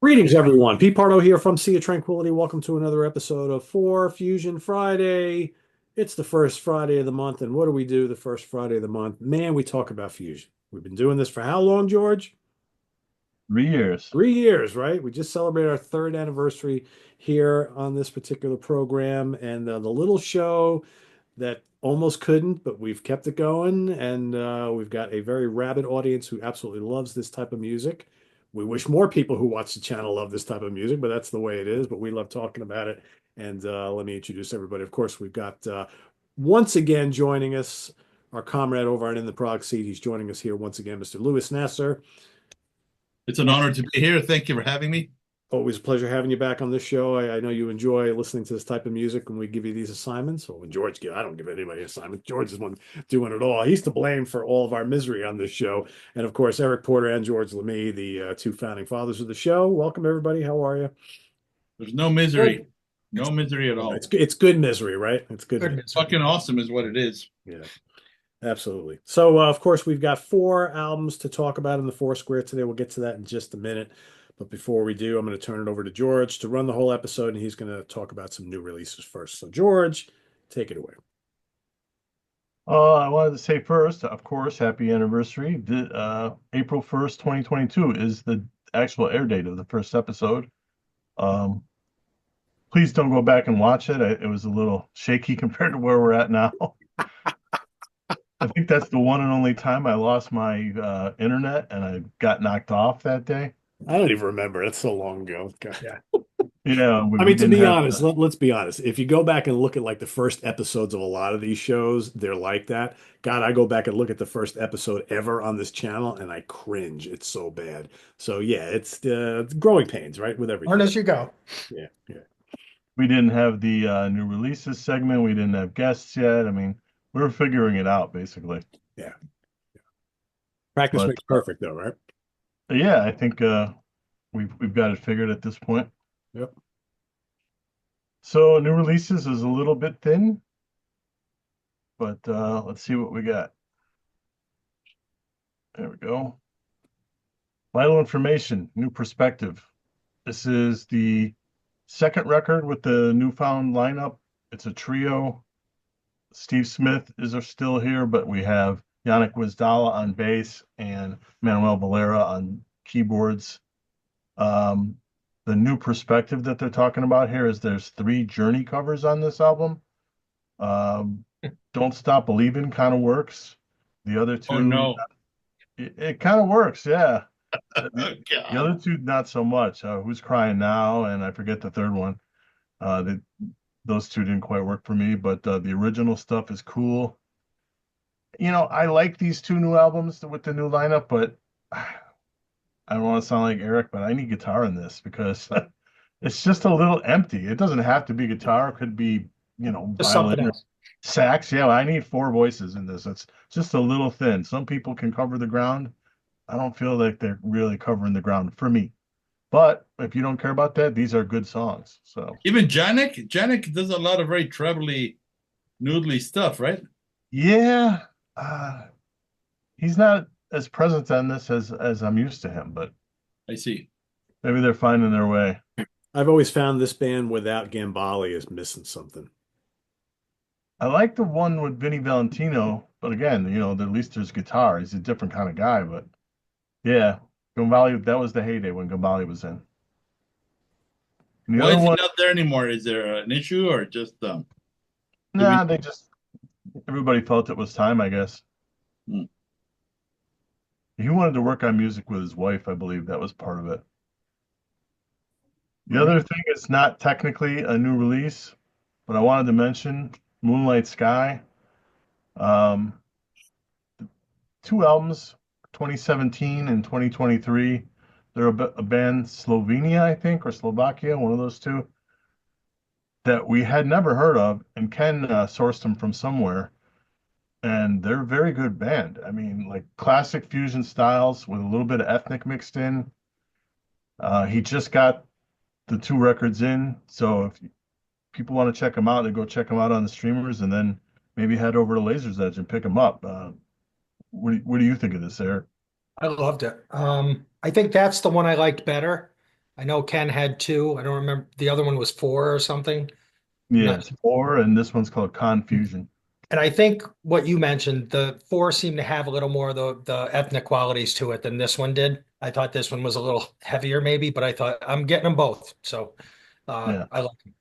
Greetings, everyone. Pete Pardo here from Sea of Tranquility. Welcome to another episode of 4Fusion Friday. It's the first Friday of the month, and what do we do the first Friday of the month? Man, we talk about fusion. We've been doing this for how long, George? 3 years. 3 years, right? We just celebrated our third anniversary here on this particular program, and the little show that almost couldn't, but we've kept it going, and we've got a very rabid audience who absolutely loves this type of music. We wish more people who watch the channel love this type of music, but that's the way it is. But we love talking about it. And let me introduce everybody. Of course, we've got once again joining us our comrade over in the Prague seat. He's joining us here once again, Mr. Louis Nasser. It's an honor to be here. Thank you for having me. Always a pleasure having you back on this show. I know you enjoy listening to this type of music when we give you these assignments. Or when George I don't give anybody assignments. George is one doing it all. He's to blame for all of our misery on this show. And of course, Eric Porter and George Lamie, the two founding fathers of the show. Welcome, everybody. How are you? There's no misery. No misery at all. It's good misery, right? It's good. Good misery. Fucking awesome is what it is. Yeah, absolutely. So, of course, we've got four albums to talk about in the Four Square today. We'll get to that in just a minute. But before we do, I'm going to turn it over to George to run the whole episode, and he's going to talk about some new releases first. So, George, take it away. I wanted to say first, of course, happy anniversary. April 1st, 2022 is the actual air date of the first episode. Um, please don't go back and watch it. It was a little shaky compared to where we're at now. I think that's the one and only time I lost my internet and I got knocked off that day. I don't even remember. That's so long ago. God. Yeah. Yeah, I we mean, to didn't be have honest, let's be honest. If you go back and look at like the first episodes of a lot of these shows, they're like that. God, I go back and look at the first episode ever on this channel and I cringe. It's so bad. So yeah, it's growing pains, right? With everything. Learn as you go. Yeah, yeah. we didn't have the new releases segment. We didn't have guests yet. I mean, we were figuring it out basically. Yeah. Practice But makes perfect though, right? yeah, I think we've got it figured at this point. Yep. So new releases is a little bit thin, but let's see what we got. There we go. Vital Information, New Perspective. This is the second record with the newfound lineup. It's a trio. Steve Smith is still here, but we have Yannick Wisdala on bass and Manuel Valera on keyboards. The new perspective that they're talking about here is there's 3 Journey covers on this album. Don't Stop Believing kind of works. The other two, Oh no. it kind of works, yeah. Oh, The God. other two, not so much. Who's Crying Now? And I forget the third one. Those two didn't quite work for me, but the original stuff is cool. You know, I like these 2 new albums with the new lineup, but I don't want to sound like Eric, but I need guitar in this because it's just a little empty. It doesn't have to be guitar. It could be, Just something violin or else. sax. Yeah, I need 4 voices in this. It's just a little thin. Some people can cover the ground. I don't feel like they're really covering the ground for me. But if you don't care about that, these are good songs. So Even Janik does a lot of very trebly, noodly stuff, right? yeah, uh, he's not as present on this as I'm used to him, but I see. maybe they're finding their way. I've always found this band without Gambale is missing something. I like the one with Vinny Valentino, but again, at least there's guitar. He's a different kind of guy, but yeah, Gambale, that was the heyday when Gambale was in. And the Why other is he one, not there anymore? Is there an issue or just do we? nah, everybody felt it was time, I guess. Hmm. He wanted to work on music with his wife, I believe that was part of it. The All other right. thing is not technically a new release, but I wanted to mention Moonlight Sky. Um, 2 albums, 2017 and 2023. They're a band, Slovenia, I think, or Slovakia, one of those two, that we had never heard of, and Ken sourced them from somewhere. And they're a very good band. I mean, like classic fusion styles with a little bit of ethnic mixed in. He just got the 2 records in, so if people want to check them out, they go check them out on the streamers, and then maybe head over to Laser's Edge and pick them up. What do you think of this, Eric? I loved it. I think that's the one I liked better. I know Ken had two. I don't remember. The other one was four or something. Yeah, Not, it's four, and this one's called Confusion. and I think what you mentioned, the four seemed to have a little more of the ethnic qualities to it than this one did. I thought this one was a little heavier, maybe, but I thought I'm getting them both. So Yeah, I like them.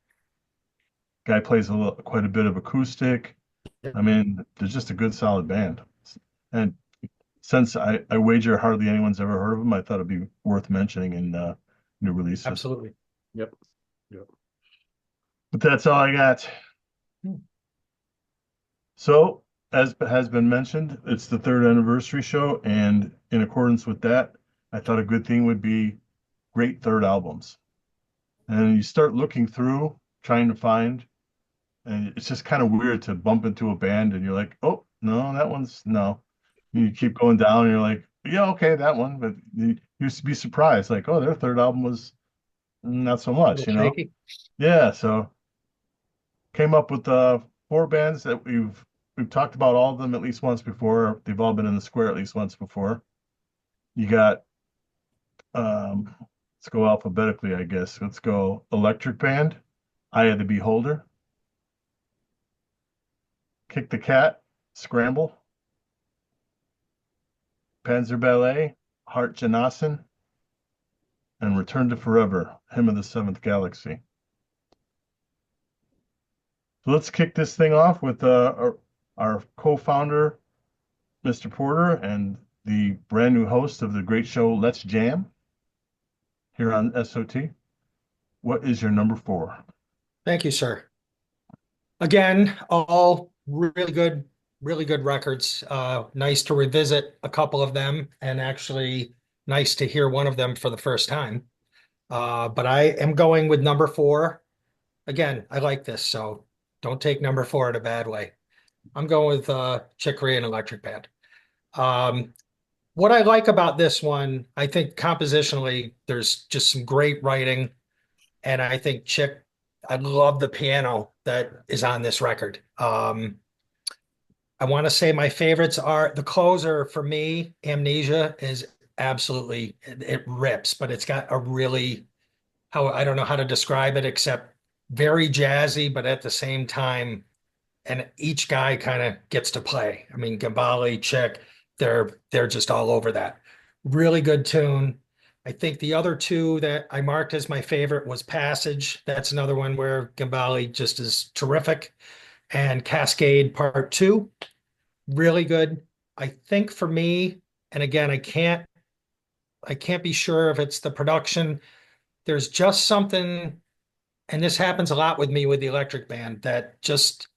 guy plays quite a bit of acoustic. I mean, they're just a good, solid band. And since I wager hardly anyone's ever heard of them, I thought it'd be worth mentioning in new releases. Absolutely. Yep. Yep. But that's all I got. Hmm. So, as has been mentioned, it's the third anniversary show, and in accordance with that, I thought a good thing would be great third albums. And you start looking through, trying to find, and it's just kind of weird to bump into a band and you're like, oh, no, that one's no. You keep going down and you're like, yeah, okay, that one. But you used to be surprised, like, oh, their third album was not so A much, little shaky. Yeah, so came up with four bands that we've talked about all of them at least once before. They've all been in the square at least once before. You got let's go alphabetically, I guess. Let's go Electric Band, Eye of the Beholder, Kick the Cat, Scramble, Panzerballet, Heart Janassen, and Return to Forever, Hymn of the Seventh Galaxy. So let's kick this thing off with our co-founder, Mr. Porter, and the brand new host of the great show Let's Jam here on SOT. What is your number four? Thank you, sir. Again, all really good records. Nice to revisit a couple of them and actually nice to hear one of them for the first time. But I am going with number four. Again, I like this, so don't take number four in a bad way. I'm going with Chick Corea and Electric Band. Um, what I like about this one, I think compositionally, there's just some great writing. And I think Chick, I love the piano that is on this record. I want to say my favorites are the closer for me, Amnesia is absolutely it rips, but it's got a really how I don't know how to describe it except very jazzy, but at the same time, and each guy kind of gets to play. I mean, Gambale, Chick, they're just all over that. Really good tune. I think the other two that I marked as my favorite was Passage. That's another one where Gambale just is terrific. And Cascade Part Two, really good. I think for me, and again, I can't be sure if it's the production. There's just something, and this happens a lot with me with the Electric Band, that just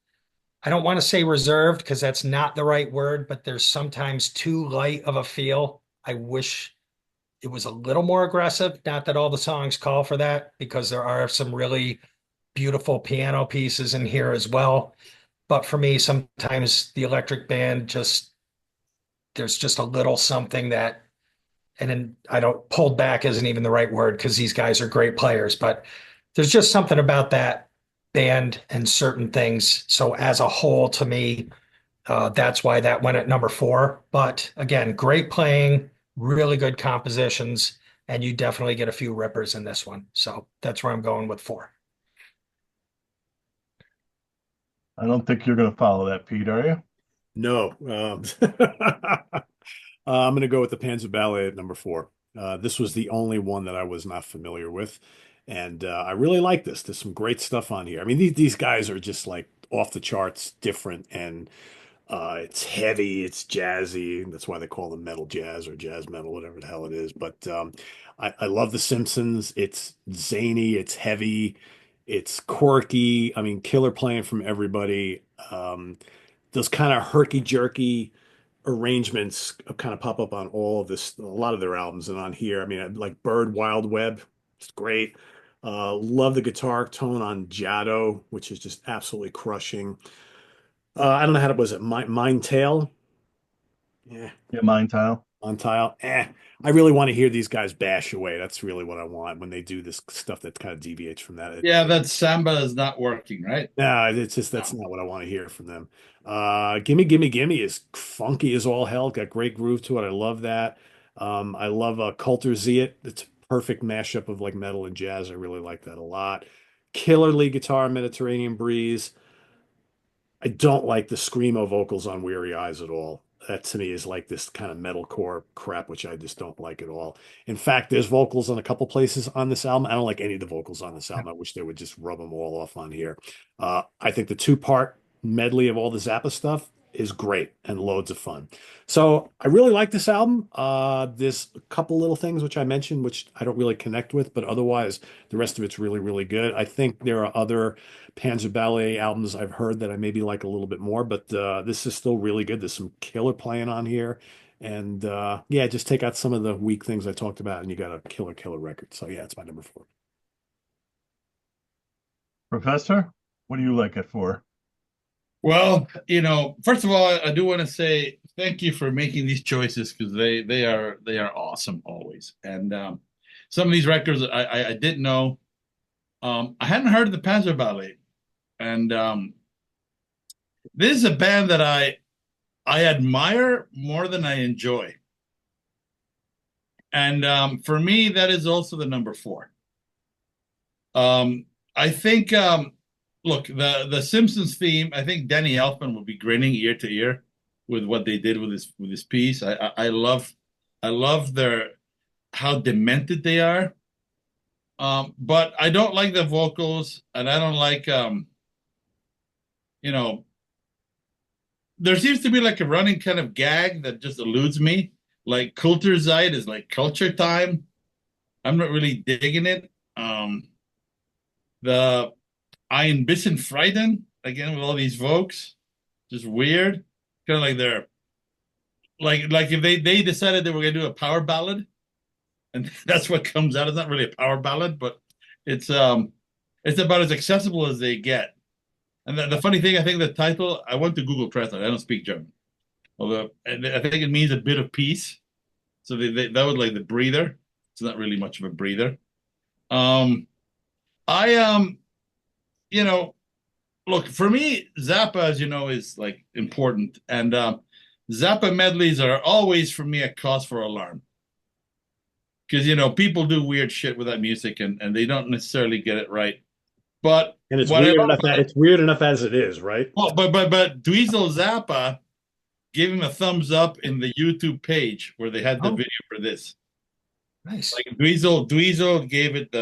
I don't want to say reserved because that's not the right word, but there's sometimes too light of a feel. I wish it was a little more aggressive. Not that all the songs call for that, because there are some really beautiful piano pieces in here as well. But for me, sometimes the Electric Band just there's just a little something that, and then I don't pulled back isn't even the right word because these guys are great players, but there's just something about that band and certain things. So as a whole, to me, that's why that went at number four. But again, great playing, really good compositions, and you definitely get a few rippers in this one. So that's where I'm going with four. I don't think you're going to follow that, Pete, are you? No. I'm going to go with the Panzer Ballet at number four. This was the only one that I was not familiar with. And I really like this. There's some great stuff on here. I mean, these guys are just like off the charts different. And it's heavy, it's jazzy. That's why they call them metal jazz or jazz metal, whatever the hell it is. But I love The Simpsons. It's zany, it's heavy, it's quirky. I mean, killer playing from everybody. Those kind of herky-jerky arrangements kind of pop up on all of this, a lot of their albums and on here. I mean, like Bird Wild Web, it's great. Love the guitar tone on Giotto, which is just absolutely crushing. I don't know how to, was it Mind Tail? Yeah, Yeah, mine, Tile. on tile. I really want to hear these guys bash away. That's really what I want when they do this stuff that kind of deviates from that. Yeah, that samba is not working, right? No, it's just that's not what I want to hear from them. Gimme Gimme Gimme is funky as all hell. Got great groove to it. I love that. I love Coulter Ziet. It's perfect mashup of like metal and jazz. I really like that a lot. Killer lead guitar, Mediterranean Breeze. I don't like the screamo vocals on Weary Eyes at all. That to me is like this kind of metalcore crap, which I just don't like at all. In fact, there's vocals on a couple places on this album. I don't like any of the vocals on this album. I wish they would just rub them all off on here. I think the two-part medley of all the Zappa stuff is great and loads of fun. So I really like this album. There's a couple little things which I mentioned, which I don't really connect with, but otherwise the rest of it's really, really good. I think there are other Panzerballet albums I've heard that I maybe like a little bit more, but this is still really good. There's some killer playing on here. And yeah, just take out some of the weak things I talked about, and you got a killer, killer record. So yeah, it's my number 4. Professor, what do you like it for? Well, first of all, I do want to say thank you for making these choices because they are awesome always. And some of these records I didn't know. I hadn't heard of the Panzerballet, and this is a band that I admire more than I enjoy. And for me, that is also the number 4. I think look, the Simpsons theme, I think Danny Elfman will be grinning ear to ear with what they did with this piece. I love their how demented they are. But I don't like the vocals, and I don't like there seems to be like a running kind of gag that just eludes me. Like Kulturzeit is like culture time. I'm not really digging it. The Ein bisschen Frieden, again with all these vocals, just weird. Kind of like they're like if they decided they were gonna do a power ballad, and that's what comes out. It's not really a power ballad, but it's about as accessible as they get. And the funny thing, I think the title, I went to Google Translate. I don't speak German, although I think it means a bit of peace. So that was like the breather. It's not really much of a breather. I look, for me, Zappa, as you know, is like important, and Zappa medleys are always for me a cause for alarm because people do weird shit with that music, and they don't necessarily get it right. But And it's what I weird love enough that about it's weird enough as it is, right? well, but Dweezil Zappa gave him a thumbs up in the YouTube page where they had the Oh. video for this. Nice. Like Dweezil gave it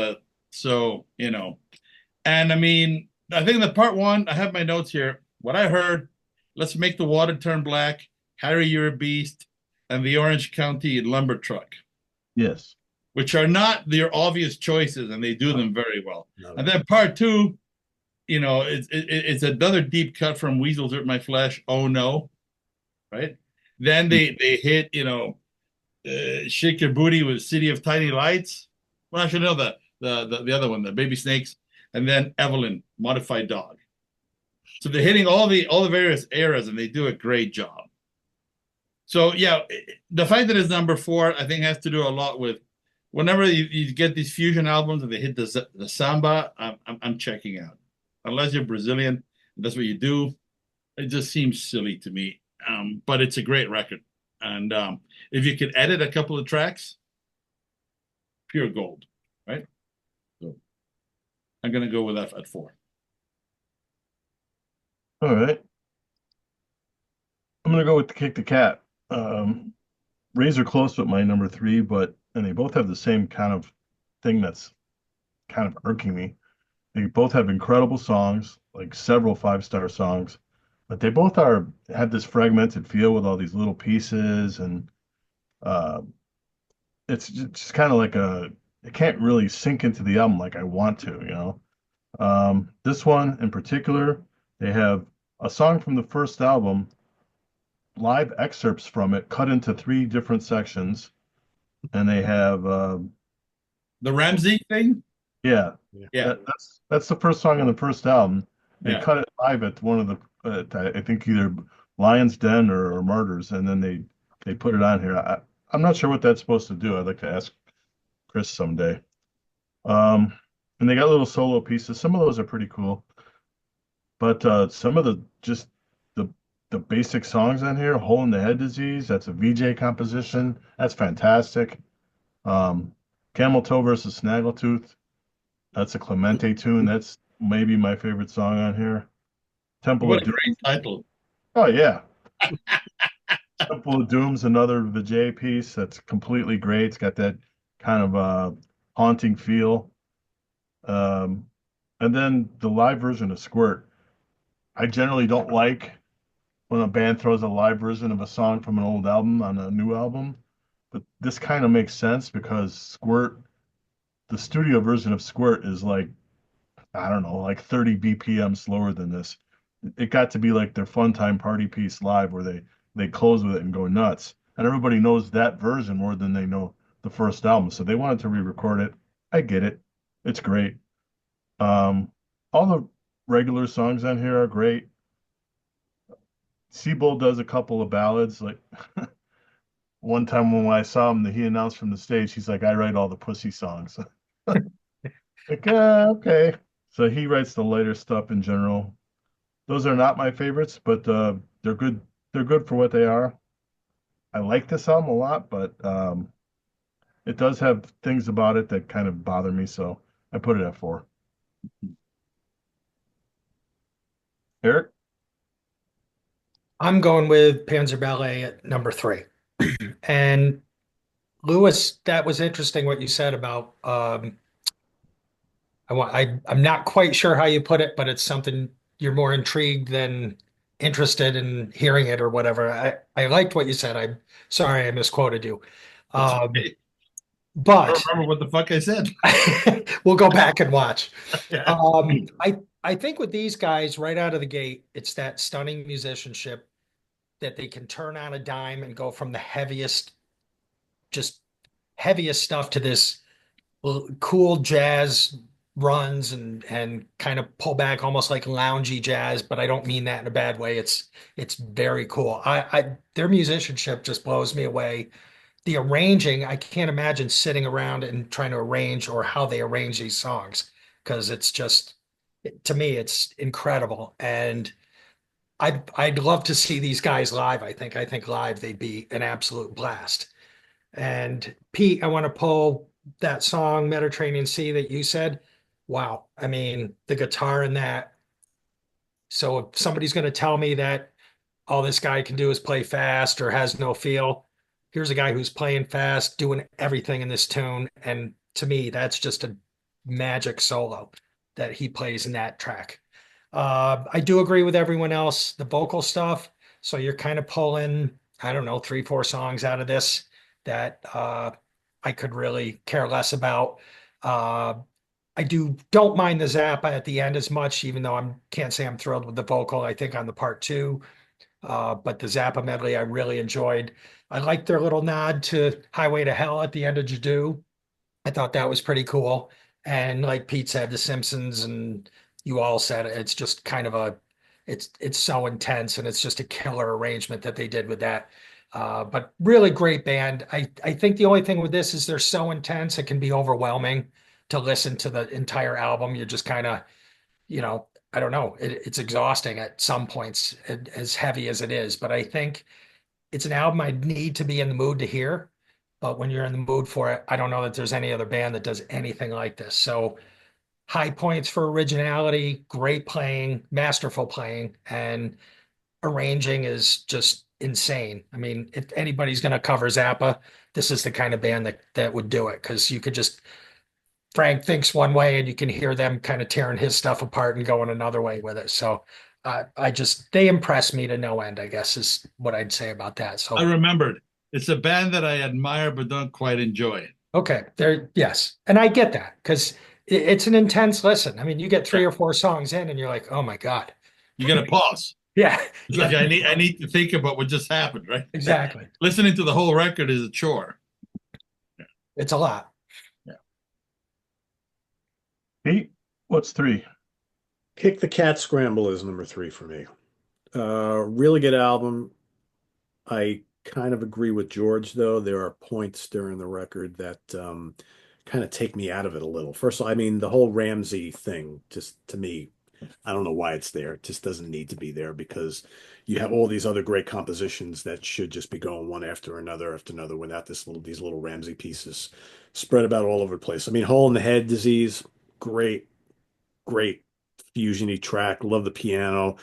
and I mean, I think the part 1, I have my notes here. What I heard, Let's Make the Water Turn Black, Harry, You're a Beast, and the Orange County Lumber Truck, Yes. which are not their obvious choices, and they do them very well. No. And then part 2, it's another deep cut from Weasels Hurt My Flesh. Oh no, right? Then they hit Shake Your Booty with City of Tiny Lights. Well, actually, no, the other one, the Baby Snakes, and then Evelyn, Modified Dog. So they're hitting all the various eras, and they do a great job. So yeah, the fact that it's number 4, I think, has to do a lot with whenever you get these fusion albums and they hit the samba, I'm checking out. Unless you're Brazilian, that's what you do. It just seems silly to me. But it's a great record. And if you could edit a couple of tracks, pure gold, right? So I'm going to go with that at 4. All right. I'm gonna go with the Kick the Cat. Razor close with my number 3, and they both have the same kind of thing that's kind of irking me. They both have incredible songs, like several 5-star songs, but they both have this fragmented feel with all these little pieces, and it's just kind of like it can't really sink into the album like I want to. This one in particular, they have a song from the first album, live excerpts from it cut into 3 different sections, and they have The Ramsey thing? yeah. Yeah. That's the first song on the first album. They Yeah. cut it live at one of the I think either Lion's Den or Martyrs, and then they put it on here. I'm not sure what that's supposed to do. I'd like to ask Chris someday. And they got little solo pieces. Some of those are pretty cool, but some of the basic songs on here, Hole in the Head Disease, that's a VJ composition. That's fantastic. Camel Toe versus Snaggletooth. That's a Clemente tune. That's maybe my favorite song on here. Temple What of a Doom. great title. Oh yeah. Temple of Doom's another Vijay piece that's completely great. It's got that kind of haunting feel. Um, and then the live version of Squirt. I generally don't like when a band throws a live version of a song from an old album on a new album, but this kind of makes sense because Squirt, the studio version of Squirt is like, I don't know, like 30 BPM slower than this. It got to be like their fun time party piece live where they close with it and go nuts. And everybody knows that version more than they know the first album. So they wanted to re-record it. I get it. It's great. Um, all the regular songs on here are great. Seabold does a couple of ballads. Like one time when I saw him, he announced from the stage, he's like, I write all the pussy songs. Like, okay. So he writes the lighter stuff in general. Those are not my favorites, but they're good. They're good for what they are. I like this album a lot, but it does have things about it that kind of bother me, so I put it at 4. Eric? I'm going with Panzerballet at number 3. And Lewis, that was interesting what you said about I'm not quite sure how you put it, but it's something you're more intrigued than interested in hearing it or whatever. I liked what you said. I'm sorry I misquoted you. That's Um, okay. I don't but remember what the fuck I said. we'll go back and watch. Yeah. I think with these guys right out of the gate, it's that stunning musicianship that they can turn on a dime and go from the just heaviest stuff to this cool jazz runs and kind of pull back almost like loungy jazz, but I don't mean that in a bad way. It's very cool. I their musicianship just blows me away. The arranging, I can't imagine sitting around and trying to arrange or how they arrange these songs because it's just to me it's incredible. And I'd love to see these guys live. I think live they'd be an absolute blast. And Pete, I want to pull that song Mediterranean Sea that you said. Wow. I mean, the guitar in that. So if somebody's going to tell me that all this guy can do is play fast or has no feel, here's a guy who's playing fast, doing everything in this tune. And to me, that's just a magic solo that he plays in that track. I do agree with everyone else, the vocal stuff. So you're kind of pulling, I don't know, 3, 4 songs out of this that I could really care less about. Uh, I don't mind the Zappa at the end as much, even though I can't say I'm thrilled with the vocal. I think on the part 2, but the Zappa medley I really enjoyed. I liked their little nod to Highway to Hell at the end of Jadoo. I thought that was pretty cool. And like Pete said, The Simpsons and you all said it, it's just kind of it's so intense and it's just a killer arrangement that they did with that. But really great band. I think the only thing with this is they're so intense it can be overwhelming to listen to the entire album. You're just kind of, I don't know, it's exhausting at some points, as heavy as it is. But I think it's an album I need to be in the mood to hear. But when you're in the mood for it, I don't know that there's any other band that does anything like this. So high points for originality, great playing, masterful playing, and arranging is just insane. I mean, if anybody's going to cover Zappa, this is the kind of band that would do it because you could just Frank thinks one way and you can hear them kind of tearing his stuff apart and going another way with it. So they impress me to no end, I guess is what I'd say about that. I So, remembered. It's a band that I admire but don't quite enjoy. okay, yes. And I get that because it's an intense listen. I mean, you get Yeah. 3 or 4 songs in and you're like, oh my God. You got to pause. Yeah. It's Yeah, like I need to think about what just happened, right? exactly. Listening to the whole record is a chore. It's a lot. Yeah. Pete, what's 3? Kick the Cat Scramble is number 3 for me. Really good album. I kind of agree with George, though. There are points during the record that kind of take me out of it a little. First of all, I mean, the whole Ramsey thing, just to me, I don't know why it's there. It just doesn't need to be there because you have all these other great compositions that should just be going one after another without these little Ramsey pieces spread about all over the place. I mean, Hole in the Head Disease, great, great fusion-y track. Love the piano.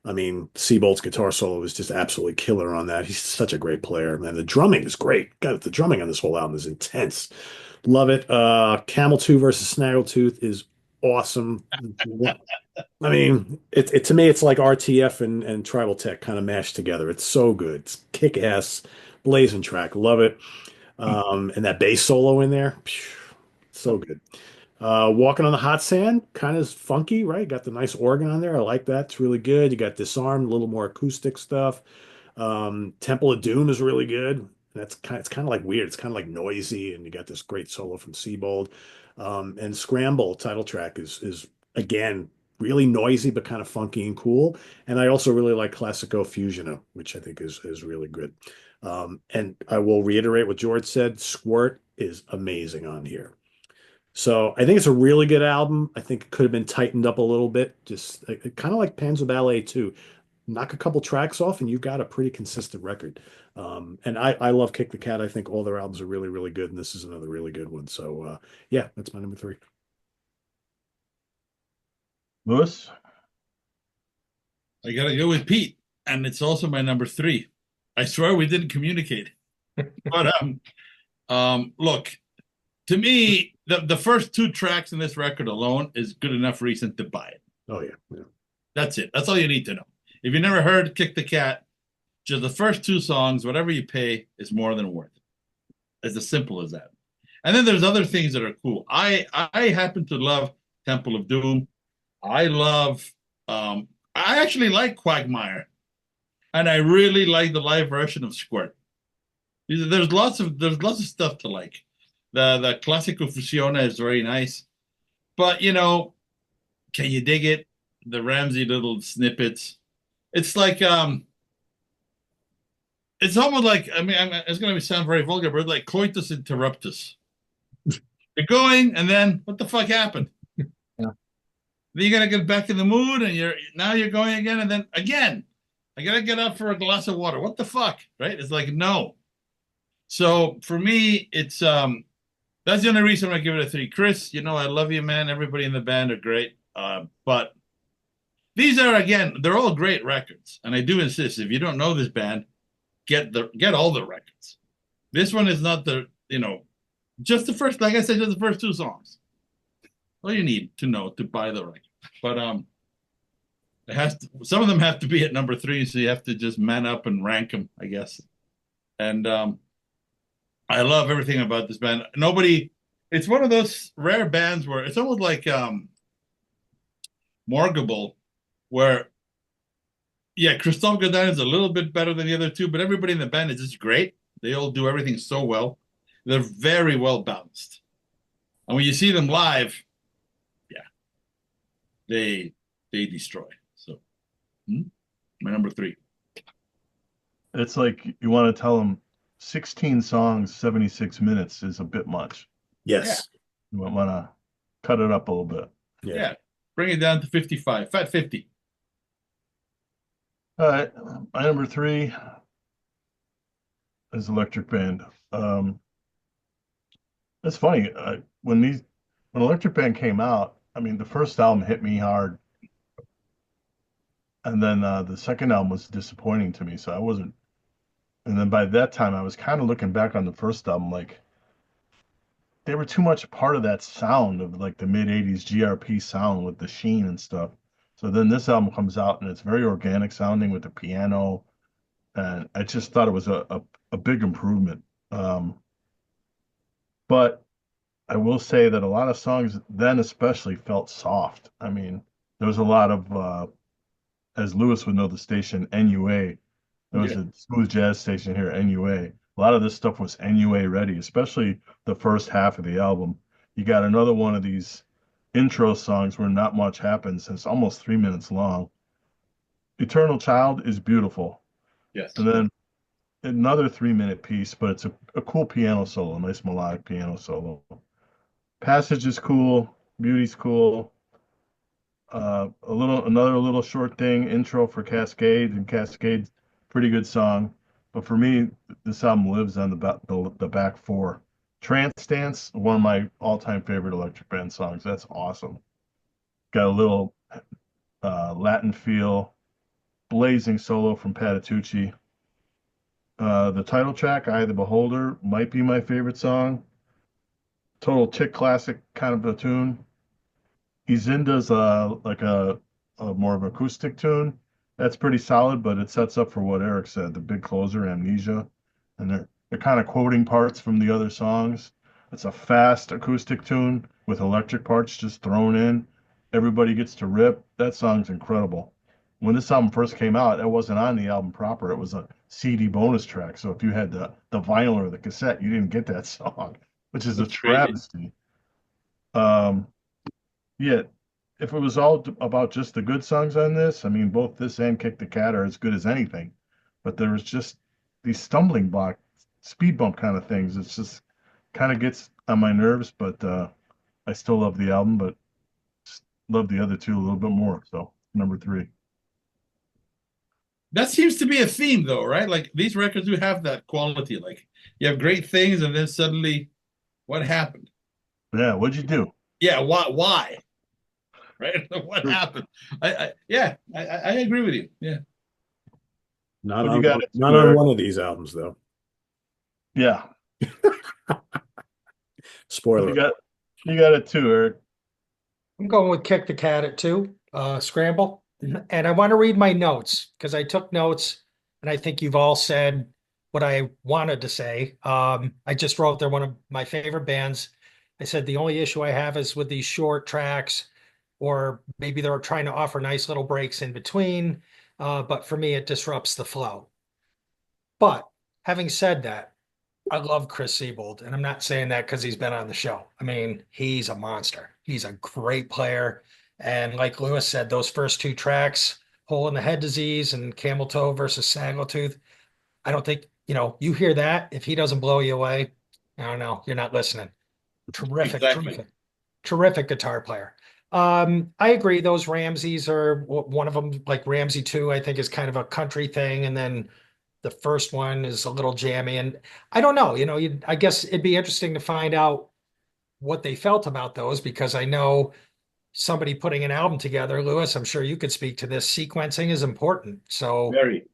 I mean, Seabolt's guitar solo is just absolutely killer on that. He's such a great player, man. The drumming is great. God, the drumming on this whole album is intense. Love it. Camel 2 versus Snaggletooth is awesome. I mean, it to me, it's like RTF and Tribal Tech kind of mashed together. It's so good. It's kick ass, blazing track. Love it. And that bass solo in there, phew, so good. Walking on the Hot Sand, kind of funky, right? Got the nice organ on there. I like that. It's really good. You got Disarmed, a little more acoustic stuff. Temple of Doom is really good. It's kind of like weird. It's kind of like noisy, and you got this great solo from Seabold. And Scramble title track is again really noisy but kind of funky and cool. And I also really like Classico Fusiono, which I think is really good. And I will reiterate what George said. Squirt is amazing on here. So I think it's a really good album. I think it could have been tightened up a little bit, just kind of like Panzerballet too. Knock a couple tracks off, and you've got a pretty consistent record. And I love Kick the Cat. I think all their albums are really, really good, and this is another really good one. So yeah, that's my number three. Lewis? I gotta go with Pete, and it's also my number three. I swear we didn't communicate. But look, to me, the first two tracks in this record alone is good enough reason to buy it. Oh yeah, yeah. That's it. That's all you need to know. If you never heard Kick the Cat, just the first two songs, whatever you pay is more than worth it. It's as simple as that. And then there's other things that are cool. I happen to love Temple of Doom. I love I actually like Quagmire. And I really like the live version of Squirt. There's lots of stuff to like. The Classico Fusione is very nice. But can you dig it? The Ramsey little snippets. It's like it's almost like it's gonna sound very vulgar, but like coitus interruptus. You're going, and then what the fuck happened? Yeah. Then you gotta get back in the mood, and you're going again, and then again. I gotta get up for a glass of water. What the fuck? Right? It's like no. So for me, it's that's the only reason I give it a 3. Chris, I love you, man. Everybody in the band are great. But these are, again, they're all great records. And I do insist, if you don't know this band, get all the records. This one is not just the first, like I said, just the first two songs. All you need to know to buy the record. But some of them have to be at number 3, so you have to just man up and rank them, I guess. And I love everything about this band. It's one of those rare bands where it's almost like Morgable, where Christophe Godin is a little bit better than the other two, but everybody in the band is just great. They all do everything so well. They're very well balanced. And when you see them live, they destroy. So my number 3. It's like you want to tell them 16 songs, 76 minutes is a bit much. Yes. You might want to cut it up a little bit. Yeah. Bring it down to 55, fat 50. All right. My number 3 is Electric Band. It's funny. When Electric Band came out, the first album hit me hard. And then the second album was disappointing to me, so I wasn't. And then by that time, I was kind of looking back on the first album, like they were too much part of that sound of like the mid-'80s GRP sound with the sheen and stuff. So then this album comes out and it's very organic sounding with the piano, and I just thought it was a big improvement. But I will say that a lot of songs then especially felt soft. There was a lot of as Lewis would know, the station NUA. There was a smooth jazz station here, NUA. A lot of this stuff was NUA ready, especially the first half of the album. You got another one of these intro songs where not much happens, and it's almost 3 minutes long. Eternal Child is beautiful. Yes. And then another 3-minute piece, but it's a cool piano solo, a nice melodic piano solo. Passage is cool. Beauty's cool. Another little short thing, intro for Cascade, and Cascade's pretty good song. But for me, this album lives on the back four. Trance Dance, one of my all-time favorite Electric Band songs. That's awesome. Got a little Latin feel, blazing solo from Patitucci. The title track, Eye of the Beholder, might be my favorite song. Total chick classic kind of a tune. Izinda's like a more of acoustic tune. That's pretty solid, but it sets up for what Eric said, the big closer, Amnesia. And they're kind of quoting parts from the other songs. It's a fast acoustic tune with electric parts just thrown in. Everybody gets to rip. That song's incredible. When this album first came out, it wasn't on the album proper. It was a CD bonus track. So if you had the vinyl or the cassette, you didn't get that song, which is a That's crazy. travesty. Um, yeah, if it was all about just the good songs on this, I mean, both this and Kick the Cat are as good as anything. But there was just these stumbling block, speed bump kind of things. It's just kind of gets on my nerves, but I still love the album, but just love the other two a little bit more. So number three. That seems to be a theme, though, right? Like these records do have that quality. Like you have great things, and then suddenly, what happened? Yeah, what'd you do? Yeah, why? Right? What happened? I agree with you. Yeah. Not What on you got one, it not to, on Eric? one of these albums, though. Yeah. Spoiler. You got it too, Eric. I'm going with Kick the Cat at 2, Scramble. And I want to read my notes because I took notes and I think you've all said what I wanted to say. I just wrote they're one of my favorite bands. I said the only issue I have is with these short tracks, or maybe they're trying to offer nice little breaks in between. But for me, it disrupts the flow. But having said that, I love Chris Siebold, and I'm not saying that because he's been on the show. I mean, he's a monster. He's a great player. And like Lewis said, those first two tracks, Hole in the Head Disease and Camel Toe versus Snaggletooth, I don't think, you hear that. If he doesn't blow you away, I don't know, you're not listening. Terrific, Exactly. terrific guitar player. I agree. Those Ramseys are one of them, like Ramsey 2, I think is kind of a country thing. And then the first one is a little jammy, and I don't know, I guess it'd be interesting to find out what they felt about those because I know somebody putting an album together, Lewis, I'm sure you could speak to this. Sequencing is important. So Very.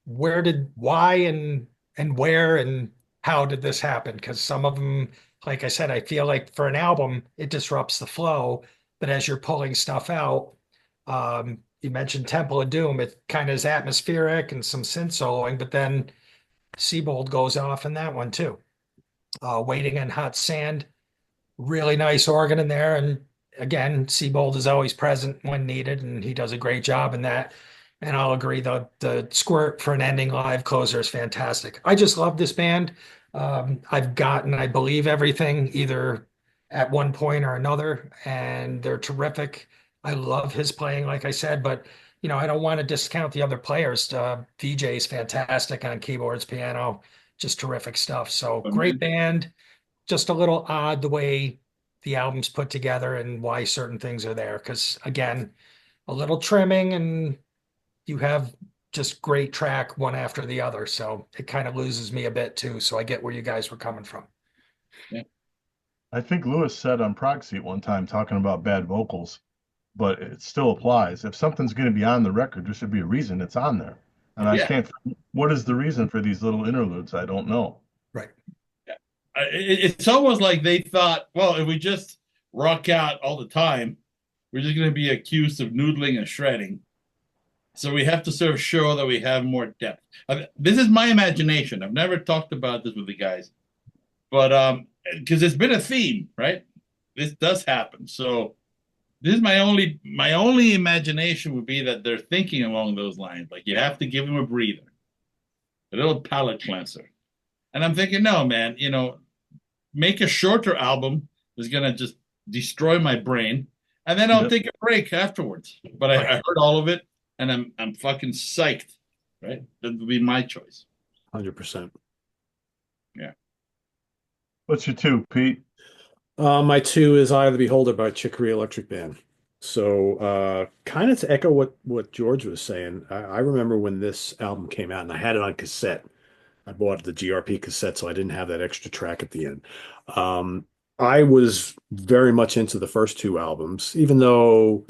why and where and how did this happen? Because some of them, like I said, I feel like for an album, it disrupts the flow, but as you're pulling stuff out, you mentioned Temple of Doom. It kind of is atmospheric and some synth soloing, but then Siebold goes off in that one too. Waiting on Hot Sand, really nice organ in there. And again, Siebold is always present when needed, and he does a great job in that. And I'll agree, the squirt for an ending live closer is fantastic. I just love this band. I've gotten, I believe, everything either at one point or another, and they're terrific. I love his playing, like I said, but I don't want to discount the other players. VJ is fantastic on keyboards, piano, just terrific stuff. So great band, just a little odd the way the album's put together and why certain things are there. Because again, a little trimming and you have just great track one after the other. So it kind of loses me a bit too. So I get where you guys were coming from. Yeah. I think Lewis said on Prog Seat one time talking about bad vocals, but it still applies. If something's going to be on the record, there should be a reason it's on there. And I Yeah. can't, what is the reason for these little interludes? I don't know. Right. It's almost like they thought, well, if we just rock out all the time, we're just going to be accused of noodling and shredding. So we have to sort of show that we have more depth. This is my imagination. I've never talked about this with the guys, but because it's been a theme, right? This does happen. So this is my only imagination would be that they're thinking along those lines. Like you have to give them a breather, a little palate cleanser. And I'm thinking, no, man, make a shorter album that's gonna just destroy my brain, and then I'll Yep. take a break afterwards. But I heard all of it, and I'm fucking psyched. Right? That would be my choice. 100%. Yeah. What's your two, Pete? My 2 is Eye of the Beholder by Chicory Electric Band. So, kind of to echo what George was saying, I remember when this album came out, and I had it on cassette. I bought the GRP cassette, so I didn't have that extra track at the end. Um, I was very much into the first two albums, even though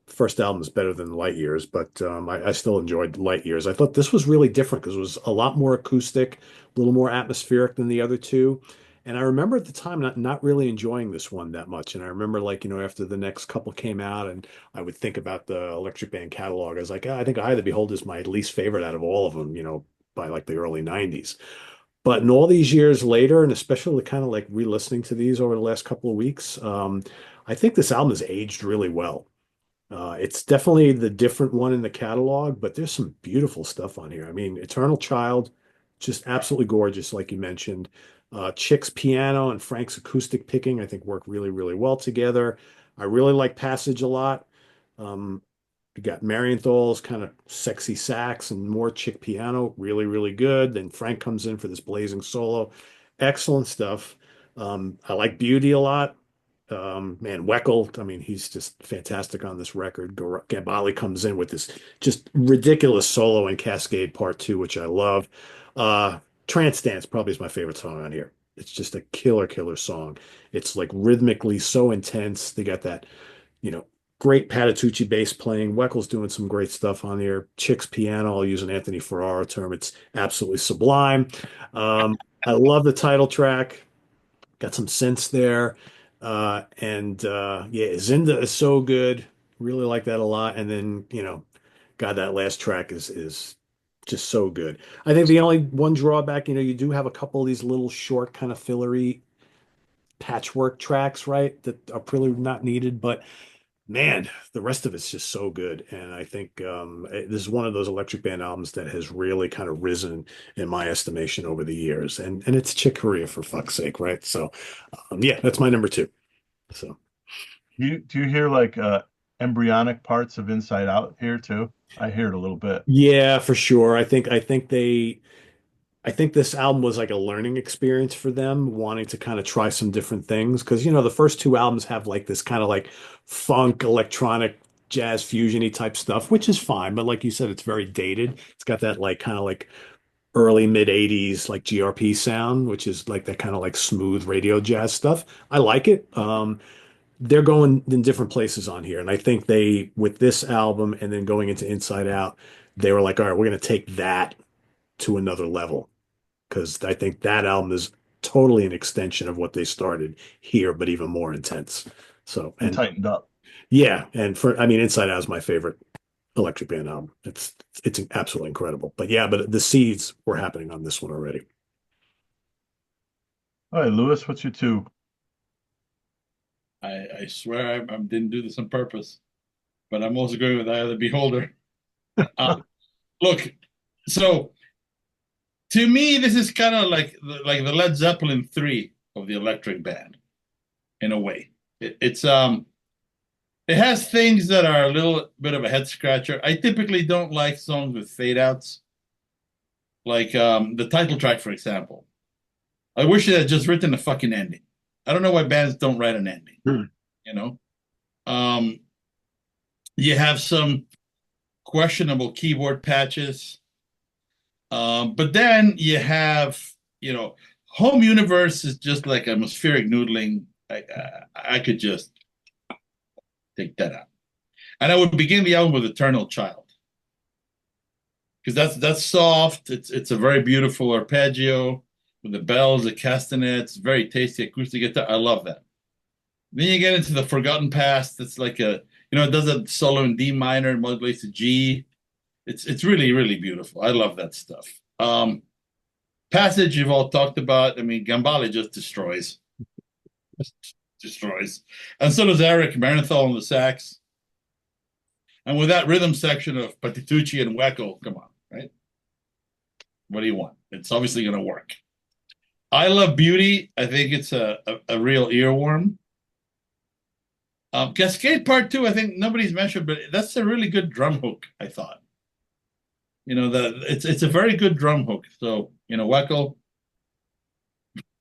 first album is better than Light Years, but I still enjoyed Light Years. I thought this was really different because it was a lot more acoustic, a little more atmospheric than the other two. And I remember at the time not really enjoying this one that much. And I remember like, after the next couple came out and I would think about the Electric Band catalog, I was like, I think Eye of the Beholder is my least favorite out of all of them, by like the early 90s. But in all these years later, and especially kind of like re-listening to these over the last couple of weeks, I think this album has aged really well. It's definitely the different one in the catalog, but there's some beautiful stuff on here. I mean, Eternal Child, just absolutely gorgeous, like you mentioned. Chick's piano and Frank's acoustic picking, I think, work really, really well together. I really like Passage a lot. Um, you got Marienthal's kind of sexy sax and more Chick piano, really, really good. Then Frank comes in for this blazing solo. Excellent stuff. I like Beauty a lot. Man, Weckl, I mean, he's just fantastic on this record. Gambale comes in with this just ridiculous solo in Cascade Part 2, which I love. Trance Dance probably is my favorite song on here. It's just a killer, killer song. It's like rhythmically so intense. They got that, you know, great Patitucci bass playing. Weckl's doing some great stuff on here. Chick's piano, I'll use an Anthony Ferrara term. It's absolutely sublime. I love the title track. Got some synths there. And yeah, Zinda is so good. Really like that a lot. And then, God, that last track is just so good. I think the only one drawback, you do have a couple of these little short kind of fillery patchwork tracks, right? That are really not needed, but man, the rest of it's just so good. And I think this is one of those Electric Band albums that has really kind of risen in my estimation over the years. And it's Chick Corea for fuck's sake, right? So yeah, that's my number two. So Do you hear like embryonic parts of Inside Out here too? I hear it a little bit. yeah, for sure. I think this album was like a learning experience for them, wanting to kind of try some different things. Because, the first two albums have like this kind of like funk, electronic, jazz fusion-y type stuff, which is fine. But like you said, it's very dated. It's got that like kind of like early mid 80s like GRP sound, which is like that kind of like smooth radio jazz stuff. I like it. They're going in different places on here. And I think with this album and then going into Inside Out, they were like, all right, we're going to take that to another level because I think that album is totally an extension of what they started here, but even more intense. So, And and tightened up. yeah, I mean, Inside Out is my favorite Electric Band album. It's absolutely incredible. But yeah, but the seeds were happening on this one already. All right, Lewis, what's your two? I swear I didn't do this on purpose, but I'm also going with Eye of the Beholder. Look, so to me, this is kind of like the Led Zeppelin 3 of the Electric Band, in a way. It has things that are a little bit of a head scratcher. I typically don't like songs with fade outs, like the title track, for example. I wish it had just written a fucking ending. I don't know why bands don't write an ending, you know? Um, you have some questionable keyboard patches. But then you have, Home Universe is just like atmospheric noodling. I could just take that out. And I would begin the album with Eternal Child. Because that's soft. It's a very beautiful arpeggio with the bells, the castanets, very tasty acoustic guitar. I love that. Then you get into the Forgotten Past. It's like it does a solo in D minor, modulates to G. It's really, really beautiful. I love that stuff. Passage you've all talked about. I mean, Gambale just destroys. Destroys. And so does Eric Marienthal on the sax. And with that rhythm section of Patitucci and Weckl, come on, right? What do you want? It's obviously going to work. I Love Beauty. I think it's a real earworm. Cascade Part 2, I think nobody's mentioned, but that's a really good drum hook, I thought. It's a very good drum hook. So, Weckl,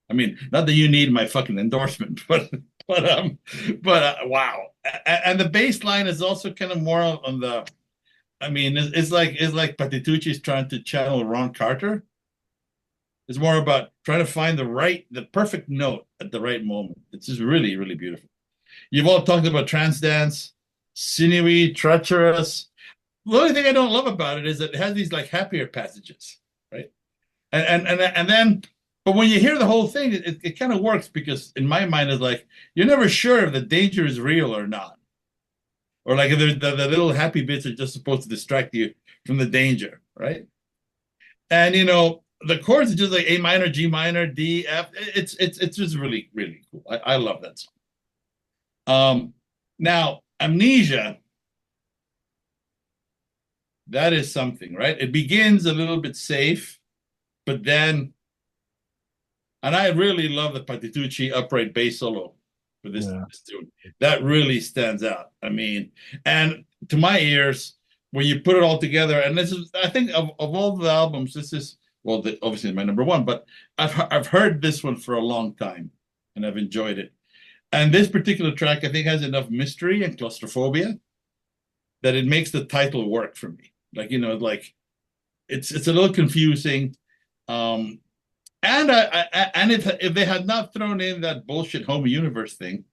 I mean, not that you need my fucking endorsement, but But wow. And the bass line is also kind of more on the. I mean, it's like Patitucci's trying to channel Ron Carter. It's more about trying to find the perfect note at the right moment. It's just really, really beautiful. You've all talked about trance dance, sinewy, treacherous. The only thing I don't love about it is that it has these like happier passages, right? And then, but when you hear the whole thing, it kind of works because in my mind it's like you're never sure if the danger is real or not, or like if the little happy bits are just supposed to distract you from the danger, right? And the chords are just like A minor, G minor, D, F. It's just really really cool. I love that song. Now Amnesia, that is something, right? It begins a little bit safe, but then, and I really love the Patitucci upright bass solo for this tune. That really stands out. I mean, and to my ears, when you put it all together, and this is, I think, of all the albums, this is, well, obviously my number one, but I've heard this one for a long time, and I've enjoyed it. And this particular track, I think, has enough mystery and claustrophobia that it makes the title work for me. Like, like it's a little confusing. And if they had not thrown in that bullshit home universe thing,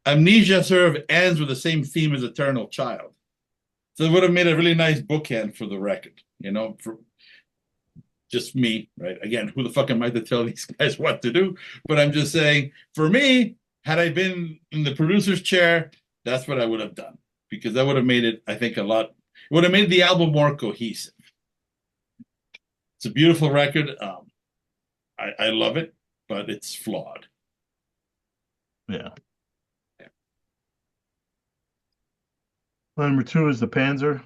Amnesia sort of ends with the same theme as Eternal Child. So it would have made a really nice bookend for the record, for just me, right? Again, who the fuck am I to tell these guys what to do? But I'm just saying, for me, had I been in the producer's chair, that's what I would have done. Because that would have made it, I think, it would have made the album more cohesive. It's a beautiful record. I love it, but it's flawed. Yeah. Number 2 is the Panzer.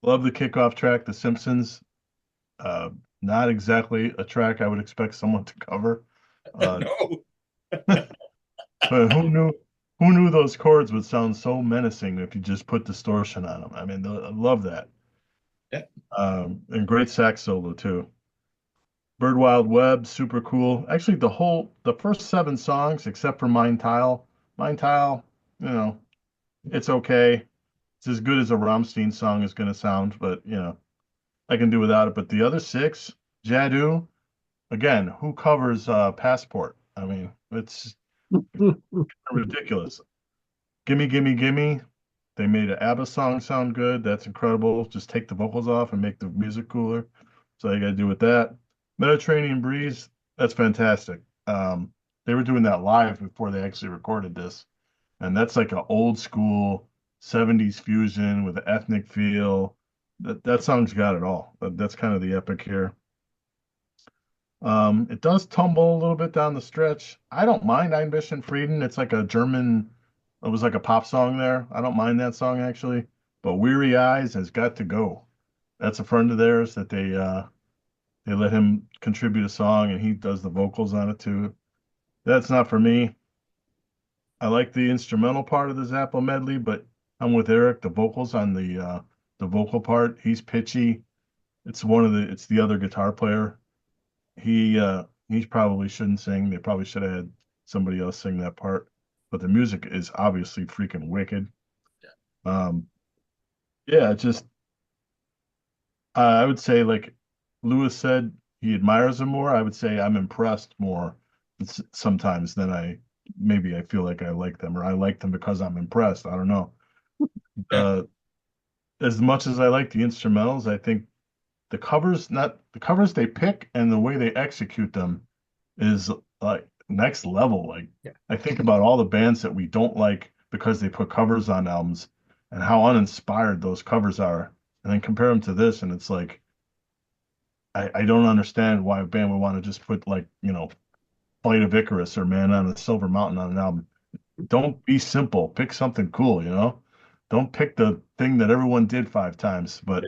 Love the kickoff track, The Simpsons. Not exactly a track I would expect someone to cover. No. But who knew those chords would sound so menacing if you just put distortion on them? I mean, I love that. Yeah. And great sax solo too. Bird Wild Web, super cool. Actually, the first 7 songs, except for Mine Tile, it's okay. It's as good as a Rammstein song is going to sound, but I can do without it. But the other 6, Jadu, again, who covers Passport? I mean, it's ridiculous. Gimme, gimme, gimme. They made an ABBA song sound good. That's incredible. Just take the vocals off and make the music cooler. So you got to do with that. Mediterranean Breeze, that's fantastic. They were doing that live before they actually recorded this. And that's like an old school 70s fusion with an ethnic feel. That song's got it all. That's kind of the epic here. It does tumble a little bit down the stretch. I don't mind Ein bisschen Frieden. It's like it was like a pop song there. I don't mind that song actually. But Weary Eyes has got to go. That's a friend of theirs that they let him contribute a song and he does the vocals on it too. That's not for me. I like the instrumental part of the Zappa medley, but I'm with Eric. The vocals on the vocal part, he's pitchy. It's the other guitar player. He probably shouldn't sing. They probably should have had somebody else sing that part. But the music is obviously freaking wicked. Yeah, just I would say, like Lewis said, he admires them more. I would say I'm impressed more sometimes than I feel like I like them, or I like them because I'm impressed. I don't know. Yeah. As much as I like the instrumentals, I think the covers they pick and the way they execute them is like next level. Like I think about all the bands that we don't like because they put covers on albums and how uninspired those covers are, and then compare them to this, and it's like I don't understand why a band would want to just put like Flight of Icarus or Man on a Silver Mountain on an album. Don't be simple. Pick something cool. Don't pick the thing that everyone did 5 times. But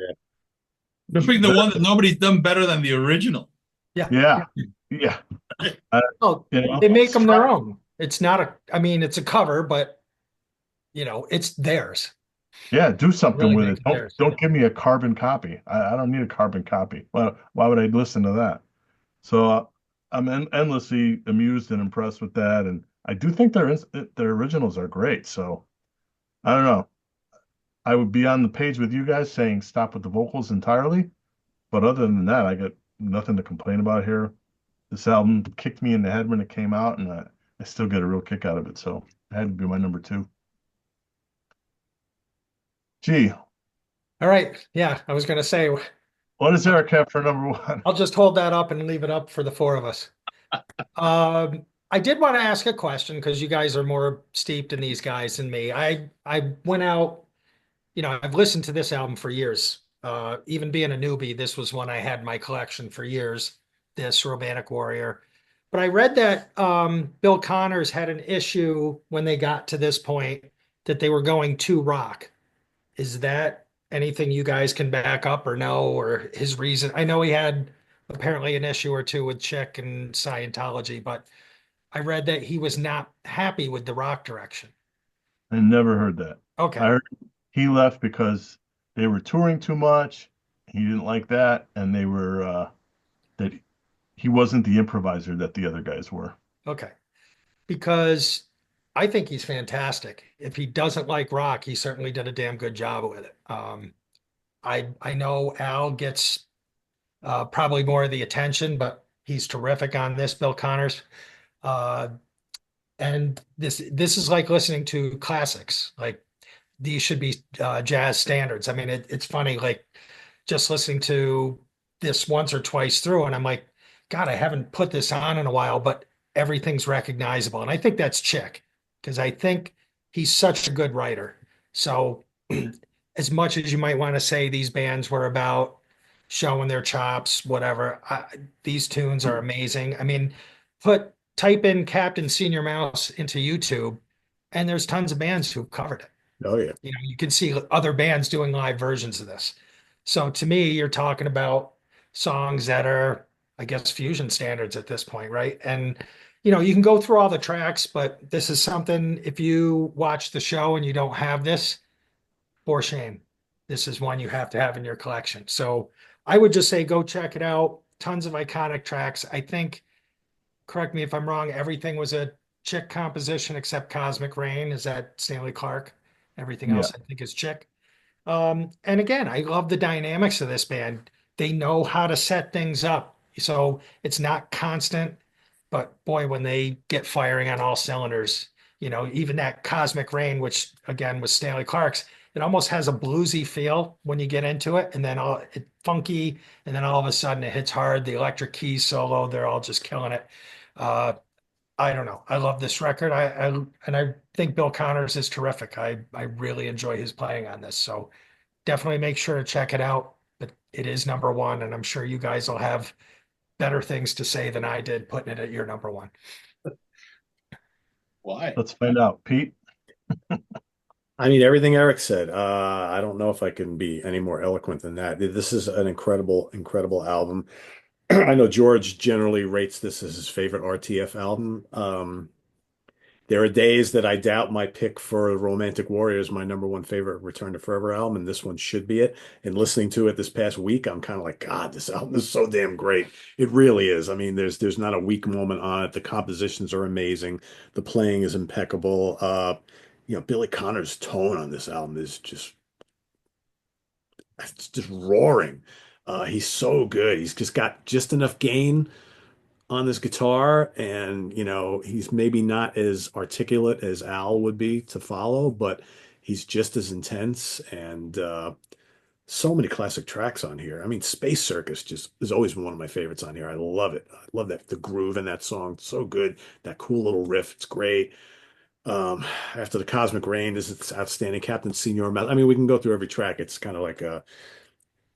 They're picking the one that nobody's done better than the original. yeah. Oh, they make them their own. It's not it's a cover, but it's theirs. Yeah, do something Really with make it. it theirs. Don't give me a carbon copy. I don't need a carbon copy. Why would I listen to that? So I'm endlessly amused and impressed with that, and I do think their originals are great. So I don't know. I would be on the page with you guys saying stop with the vocals entirely, but other than that, I got nothing to complain about here. This album kicked me in the head when it came out, and I still get a real kick out of it. So it had to be my number two. Gee, All right. Yeah, I was going to say, what does Eric have for number one? I'll just hold that up and leave it up for the four of us. I did want to ask a question because you guys are more steeped in these guys than me. I went out, I've listened to this album for years. Even being a newbie, this was one I had in my collection for years, this Romantic Warrior. But I read that Bill Connors had an issue when they got to this point that they were going too rock. Is that anything you guys can back up or know, or his reason? I know he had apparently an issue or two with Chick and Scientology, but I read that he was not happy with the rock direction. I never heard that. I Okay. heard he left because they were touring too much. He didn't like that, and they were that he wasn't the improviser that the other guys were. Okay. Because I think he's fantastic. If he doesn't like rock, he certainly did a damn good job with it. I know Al gets probably more of the attention, but he's terrific on this, Bill Connors. Uh, and this is like listening to classics. Like these should be jazz standards. I mean, it's funny, like just listening to this once or twice through, and I'm like, God, I haven't put this on in a while, but everything's recognizable. And I think that's Chick, because I think he's such a good writer. So as much as you might want to say these bands were about showing their chops, whatever, these tunes are amazing. I mean, type in Captain Senior Mouse into YouTube, and there's tons of bands who've covered it. Oh yeah. You can see other bands doing live versions of this. So to me, you're talking about songs that are, I guess, fusion standards at this point, right? And you can go through all the tracks, but this is something, if you watch the show and you don't have this, for shame. This is one you have to have in your collection. So I would just say go check it out. Tons of iconic tracks. I think, correct me if I'm wrong, everything was a Chick composition except Cosmic Rain. Is that Stanley Clark? Everything Yeah. else I think is Chick. And again, I love the dynamics of this band. They know how to set things up. So it's not constant, but boy, when they get firing on all cylinders, even that Cosmic Rain, which again was Stanley Clark's, it almost has a bluesy feel when you get into it, and then it funky, and then all of a sudden it hits hard. The electric keys solo, they're all just killing it. Uh, I don't know. I love this record. And I think Bill Connors is terrific. I really enjoy his playing on this. So definitely make sure to check it out. But it is number one, and I'm sure you guys will have better things to say than I did putting it at your number one. Why? Let's find out. Pete? I mean, everything Eric said. I don't know if I can be any more eloquent than that. This is an incredible, incredible album. I know George generally rates this as his favorite RTF album. There are days that I doubt my pick for Romantic Warrior is my number one favorite Return to Forever album, and this one should be it. And listening to it this past week, I'm kind of like, God, this album is so damn great. It really is. I mean, there's not a weak moment on it. The compositions are amazing. The playing is impeccable. Billy Connor's tone on this album is it's just roaring. He's so good. He's just got just enough gain on this guitar, and he's maybe not as articulate as Al would be to follow, but he's just as intense. And so many classic tracks on here. I mean, Space Circus just is always one of my favorites on here. I love it. I love that the groove in that song. So good. That cool little riff. It's great. After the Cosmic Rain, this is outstanding. Captain Senior Mel. I mean, we can go through every track. It's kind of like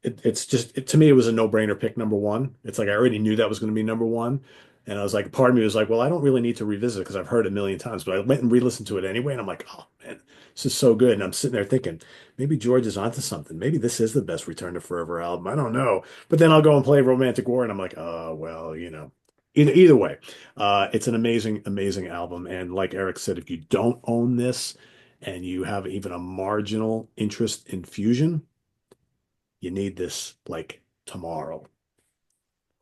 it's just to me it was a no-brainer pick number one. It's like I already knew that was going to be number one, and I was like, part of me was like, well, I don't really need to revisit it because I've heard it a million times, but I went and re-listened to it anyway, and I'm like, oh man, this is so good. And I'm sitting there thinking, maybe George is onto something. Maybe this is the best Return to Forever album. I don't know, but then I'll go and play Romantic War, and I'm like, oh well, Either way, it's an amazing, amazing album. And like Eric said, if you don't own this and you have even a marginal interest in fusion, you need this like tomorrow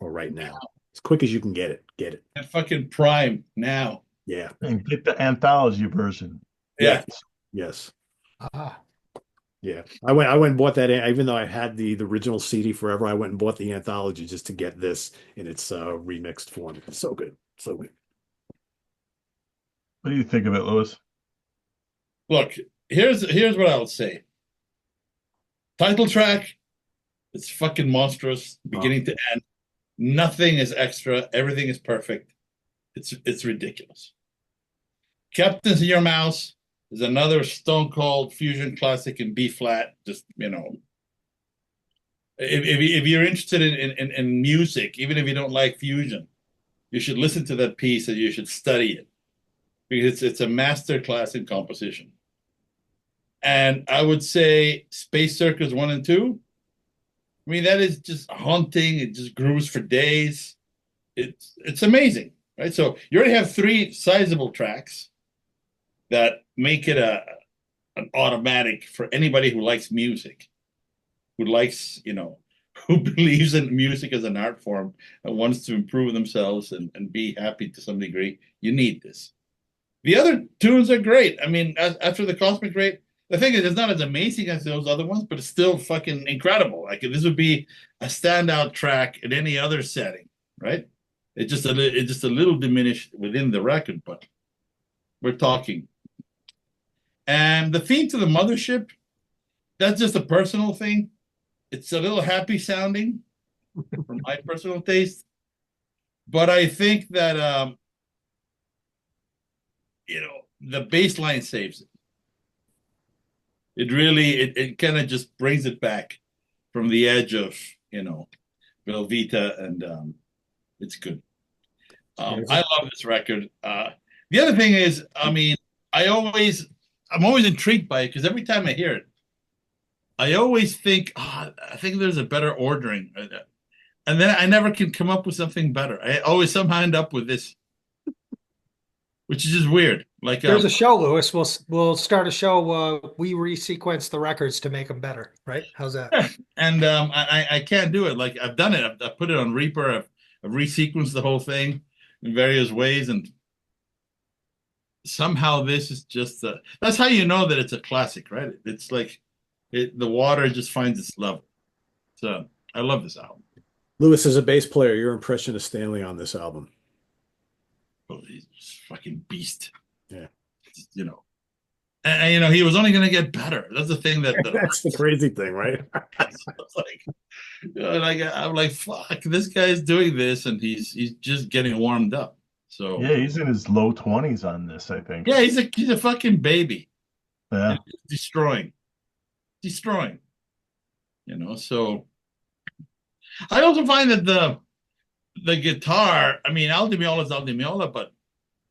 or right now. as quick as you can get it. Get it. And fucking Prime now. Yeah. And get the anthology version. Yeah. Yes. Ah, Yeah. I went and bought that, even though I had the original CD forever. I went and bought the anthology just to get this in its remixed form. It's so good. So good. What do you think of it, Lewis? Look, here's what I would say. Title track, it's fucking monstrous, beginning to end. Nothing is extra. Everything is perfect. It's ridiculous. Captains in Your Mouse is another stone cold fusion classic in B flat. Just, if you're interested in music, even if you don't like fusion, you should listen to that piece and you should study it because it's a master class in composition. And I would say Space Circus 1 and 2. I mean, that is just haunting. It just grooves for days. It's amazing, right? So you already have 3 sizable tracks that make it an automatic for anybody who likes music, who likes, who believes in music as an art form and wants to improve themselves and be happy to some degree. You need this. The other tunes are great. I mean, after the Cosmic Ray, the thing is, it's not as amazing as those other ones, but it's still fucking incredible. Like this would be a standout track in any other setting, right? It's just a little diminished within the record, but we're talking. And the theme to the Mothership, that's just a personal thing. It's a little happy sounding from my personal taste, but I think that the bass line saves it. It really, it kind of just brings it back from the edge of, Velveeta, and it's good. I love this record. The other thing is, I mean, I'm always intrigued by it because every time I hear it, I always think, I think there's a better ordering. And then I never can come up with something better. I always somehow end up with this, which is just weird. Like there's a show, Lewis. We'll start a show. We resequence the records to make them better, right? How's that? And I can't do it. Like I've done it. I've put it on Reaper. I've resequenced the whole thing in various ways, and somehow this is just that's how you know that it's a classic, right? It's like the water just finds its level. So I love this album. Lewis, as a bass player, your impression of Stanley on this album? Oh, he's just fucking beast. Yeah. And he was only going to get better. That's the thing that that's the crazy thing, right? I'm like, fuck, this guy's doing this, and he's just getting warmed up. So yeah, he's in his low 20s on this, I think. Yeah, he's a fucking baby. Yeah, destroying. So I also find that the guitar. I mean, Al Di Meola is Al Di Meola, but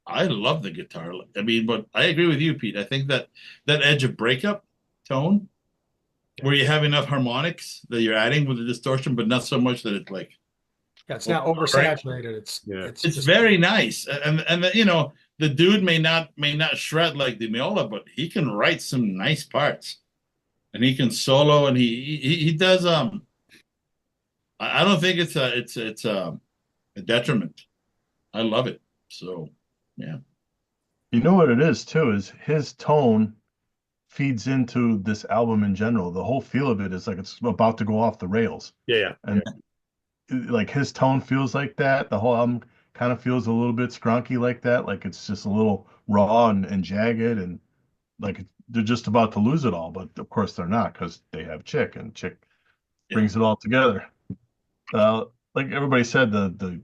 I love the guitar. I mean, but I agree with you, Pete. I think that edge of breakup tone, where you have enough harmonics that you're adding with the distortion, but not so much that it's like, it's not oversaturated. It's very nice, and the dude may not shred like Di Meola, but he can write some nice parts, and he can solo, and he does. I don't think it's a detriment. I love it. So. Yeah. You know what it is too, is his tone feeds into this album in general. The whole feel of it is like it's about to go off the rails. Yeah. And like his tone feels like that. The whole album kind of feels a little bit scrunky like that. Like it's just a little raw and jagged, and like they're just about to lose it all. But of course they're not, because they have Chick, and Chick brings it all together. Like everybody said, the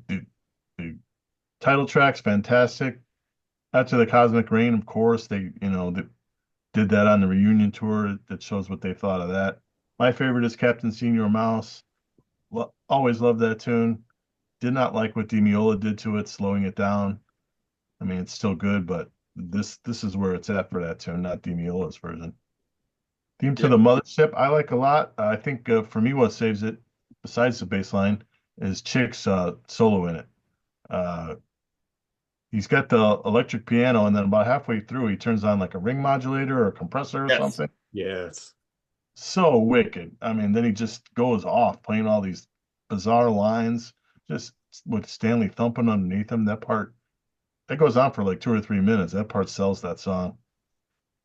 title track's fantastic. After the Cosmic Rain, of course, they did that on the reunion tour. That shows what they thought of that. My favorite is Captain Senior Mouse. Always loved that tune. Did not like what Di Meola did to it, slowing it down. I mean, it's still good, but this is where it's at for that tune, not Di Meola's version. Theme to the Mothership, I like a lot. I think for me, what saves it, besides the bass line, is Chick's solo in it. He's got the electric piano, and then about halfway through, he turns on like a ring modulator or a compressor or something. Yes. So wicked. I mean, then he just goes off playing all these bizarre lines. Just with Stanley thumping underneath him. That part that goes on for like 2 or 3 minutes. That part sells that song.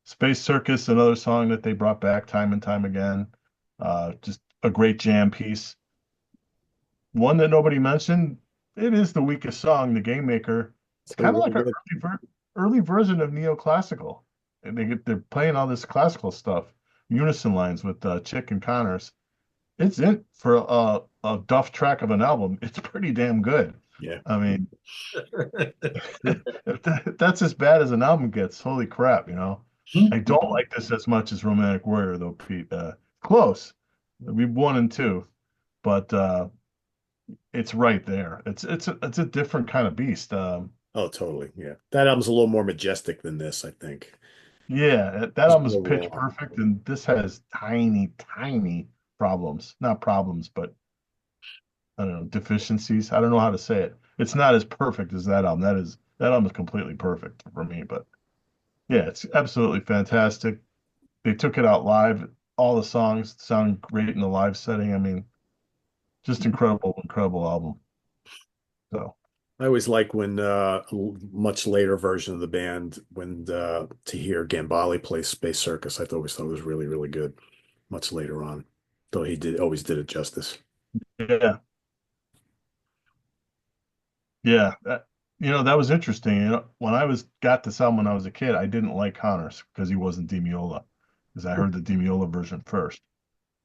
Space Circus, another song that they brought back time and time again. Just a great jam piece. One that nobody mentioned. It is the weakest song, The Game Maker. It's Still kind of really like an good. early version of neoclassical. And they're playing all this classical stuff, unison lines with Chick and Connors. It's it for a duff track of an album. It's pretty damn good. Yeah. I mean, if that's as bad as an album gets, holy crap, you know. I don't like this as much as Romantic Warrior, though, Pete. Close. We one and two, but it's right there. It's a different kind of beast. Oh, totally. Yeah. That album's a little more majestic than this, I think. Yeah, that It's album is more pitch raw. perfect, and this has tiny, tiny problems. Not problems, but I don't know, deficiencies. I don't know how to say it. It's not as perfect as that album. That album is completely perfect for me, but yeah, it's absolutely fantastic. They took it out live. All the songs sound great in the live setting. I mean, just incredible, incredible album. So I always like when much later version of the band when to hear Gambale play Space Circus. Always thought it was really, really good. Much later on, though he did always did it justice. yeah, yeah. That was interesting. When I got this album when I was a kid, I didn't like Connors because he wasn't Demiola, because I heard the Demiola version first.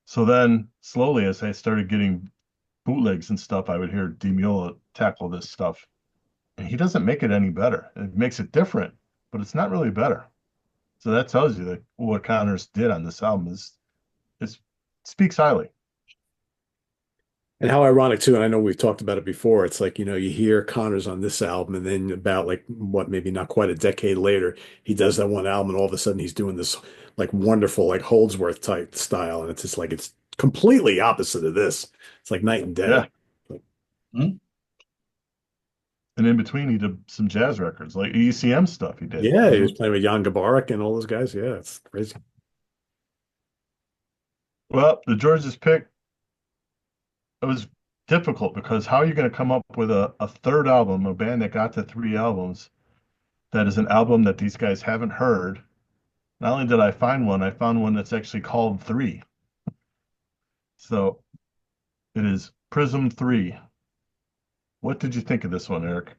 So then slowly, as I started getting bootlegs and stuff, I would hear Demiola tackle this stuff, and he doesn't make it any better. It makes it different, but it's not really better. So that tells you that what Connors did on this album is speaks highly. And how ironic too, and I know we've talked about it before. It's like, you hear Connors on this album, and then about like what, maybe not quite a decade later, he does that one album, and all of a sudden he's doing this like wonderful, like Holdsworth type style. And it's just like it's completely opposite of this. It's like night and Yeah. day. And in between, he did some jazz records, like ECM stuff he did. Yeah, he was playing with Jan Gabarek and all those guys. Yeah, it's crazy. Well, the George's pick, it was difficult because how are you going to come up with a third album, a band that got to 3 albums, that is an album that these guys haven't heard? Not only did I find one, I found one that's actually called Three. So it is Prism 3. What did you think of this one, Eric?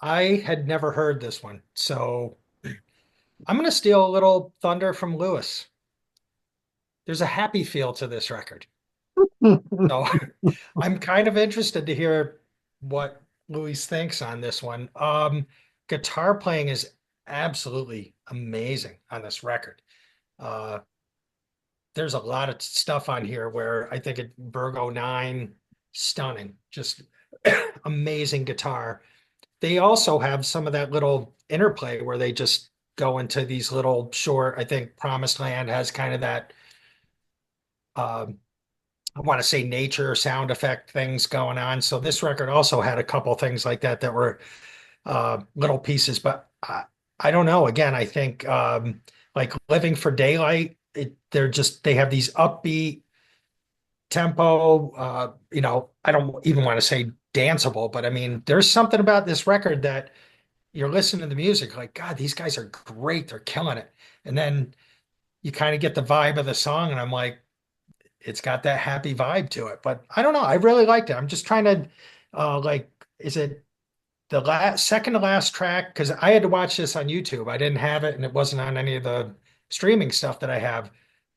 I had never heard this one, so I'm going to steal a little thunder from Lewis. There's a happy feel to this record. So I'm kind of interested to hear what Louis thinks on this one. Guitar playing is absolutely amazing on this record. Uh, there's a lot of stuff on here where I think Virgo 9, stunning, just amazing guitar. They also have some of that little interplay where they just go into these little short, I think Promised Land has kind of that um I want to say nature sound effect things going on. So this record also had a couple things like that that were little pieces, but I don't know. Again, I think like Living for Daylight, they have these upbeat tempo. I don't even want to say danceable, but I mean, there's something about this record that you're listening to the music like, God, these guys are great. They're killing it. And then you kind of get the vibe of the song, and I'm like, it's got that happy vibe to it. But I don't know. I really liked it. I'm just trying to like, is it the second to last track? Because I had to watch this on YouTube. I didn't have it, and it wasn't on any of the streaming stuff that I have.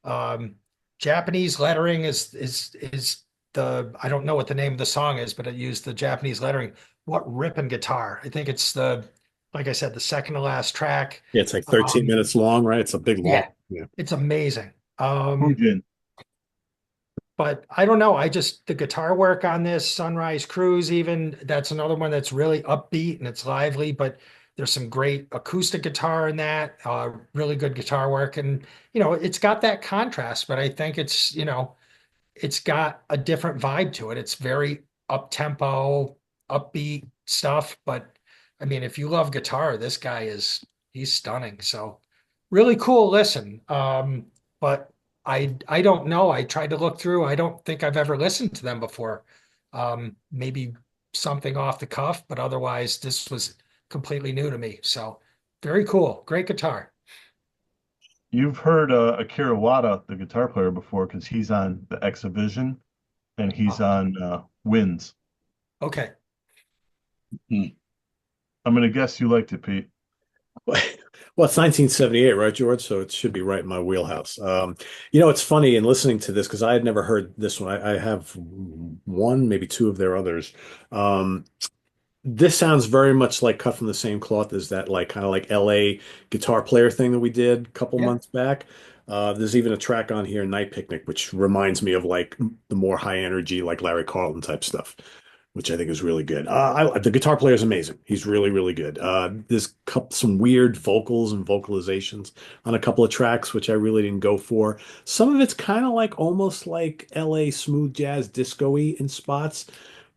Um, Japanese lettering is the I don't know what the name of the song is, but it used the Japanese lettering. What ripping guitar! I think it's like I said, the second to last track. Yeah, it's like 13 Um, minutes long, right? It's a big long. yeah, Yeah. it's amazing. Fujin. But I don't know. The guitar work on this Sunrise Cruise, even that's another one that's really upbeat and it's lively, but there's some great acoustic guitar in that, really good guitar work. And, it's got that contrast, but I think it's got a different vibe to it. It's very up tempo, upbeat stuff. But I mean, if you love guitar, he's stunning. So really cool listen. But I don't know. I tried to look through. I don't think I've ever listened to them before. Maybe something off the cuff, but otherwise this was completely new to me. So very cool. Great guitar. You've heard Akira Wada, the guitar player, before because he's on the Exhibition and he's on Winds. Okay. Hmm. I'm gonna guess you liked it, Pete. Well, it's 1978, right, George? So it should be right in my wheelhouse. It's funny in listening to this because I had never heard this one. I have one, maybe two of their others. Um, this sounds very much like cut from the same cloth as that, like kind of like LA guitar player thing that we did a couple Yeah. months back. There's even a track on here, Night Picnic, which reminds me of like the more high energy, like Larry Carlton type stuff, which I think is really good. The guitar player is amazing. He's really, really good. There's some weird vocals and vocalizations on a couple of tracks, which I really didn't go for. Some of it's kind of like almost like LA smooth jazz disco-y in spots.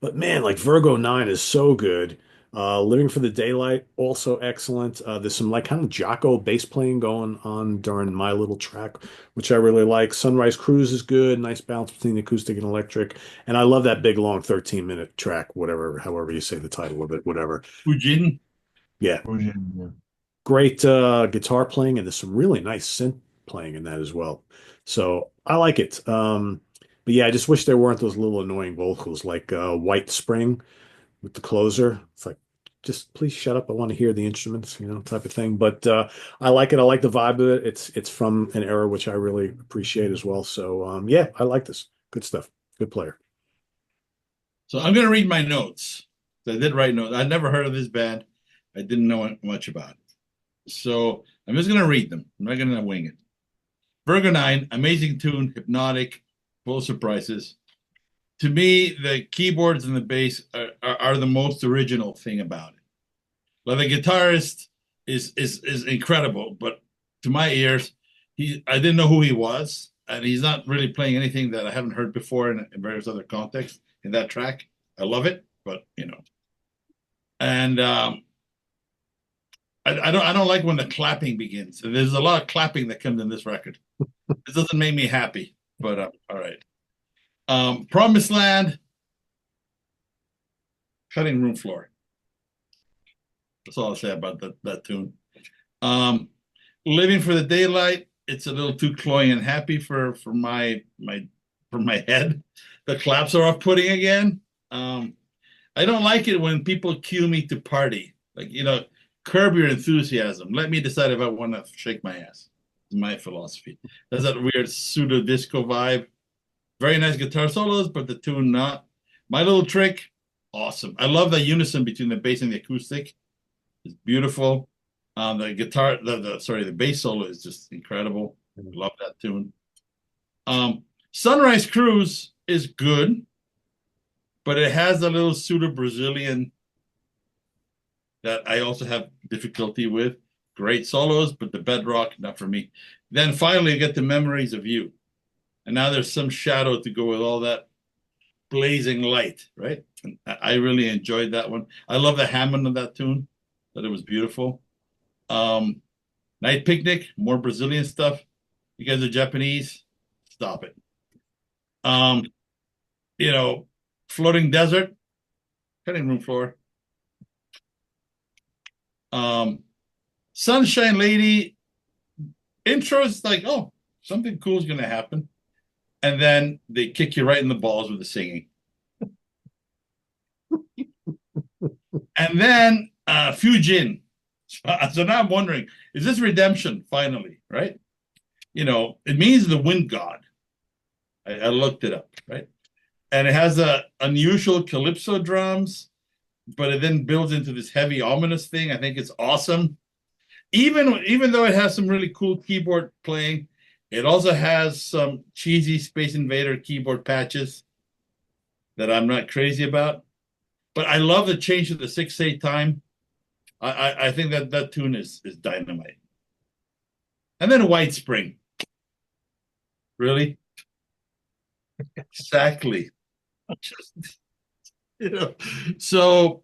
But man, like Virgo 9 is so good. Living for the Daylight, also excellent. There's some like kind of Jocko bass playing going on during my little track, which I really like. Sunrise Cruise is good. Nice balance between the acoustic and electric. And I love that big long 13-minute track, whatever, however you say the title of it, whatever. Fujin. Yeah. Yeah. Great guitar playing, and there's some really nice synth playing in that as well. So I like it. But yeah, I just wish there weren't those little annoying vocals like White Spring with the closer. It's like, just please shut up. I want to hear the instruments, type of thing. But I like it. I like the vibe of it. It's from an era which I really appreciate as well. So yeah, I like this. Good stuff. Good player. So I'm going to read my notes. I did write notes. I'd never heard of this band. I didn't know much about it. So I'm just going to read them. I'm not going to wing it. Virgo 9, amazing tune, hypnotic, full of surprises. To me, the keyboards and the bass are the most original thing about it. Like the guitarist is incredible, but to my ears, I didn't know who he was, and he's not really playing anything that I haven't heard before in various other contexts in that track. I love it, but and I don't like when the clapping begins. There's a lot of clapping that comes in this record. It doesn't make me happy, but all right. Promised Land, cutting room floor. That's all I'll say about that tune. Living for the Daylight, it's a little too cloying and happy for my head. The claps are off-putting again. I don't like it when people cue me to party. Like, curb your enthusiasm. Let me decide if I want to shake my ass. It's my philosophy. There's that weird pseudo disco vibe. Very nice guitar solos, but the tune not. My Little Trick, awesome. I love the unison between the bass and the acoustic. It's beautiful. The guitar, the bass solo is just incredible. I love that tune. Sunrise Cruise is good, but it has a little pseudo Brazilian that I also have difficulty with. Great solos, but the bedrock, not for me. Then finally, you get the Memories of You. And now there's some shadow to go with all that blazing light, right? And I really enjoyed that one. I love the Hammond of that tune, that it was beautiful. Night Picnic, more Brazilian stuff. You guys are Japanese, stop it. Floating Desert, cutting room floor. Sunshine Lady, intro is like, oh, something cool is going to happen. And then they kick you right in the balls with the singing. And then Fujin. So now I'm wondering, is this redemption finally, right? It means the wind god. I looked it up, right? And it has a unusual calypso drums, but it then builds into this heavy, ominous thing. I think it's awesome. Even though it has some really cool keyboard playing, it also has some cheesy Space Invader keyboard patches that I'm not crazy about. But I love the change to the 6/8 time. I think that tune is dynamite. And then White Spring. Really? Exactly. So,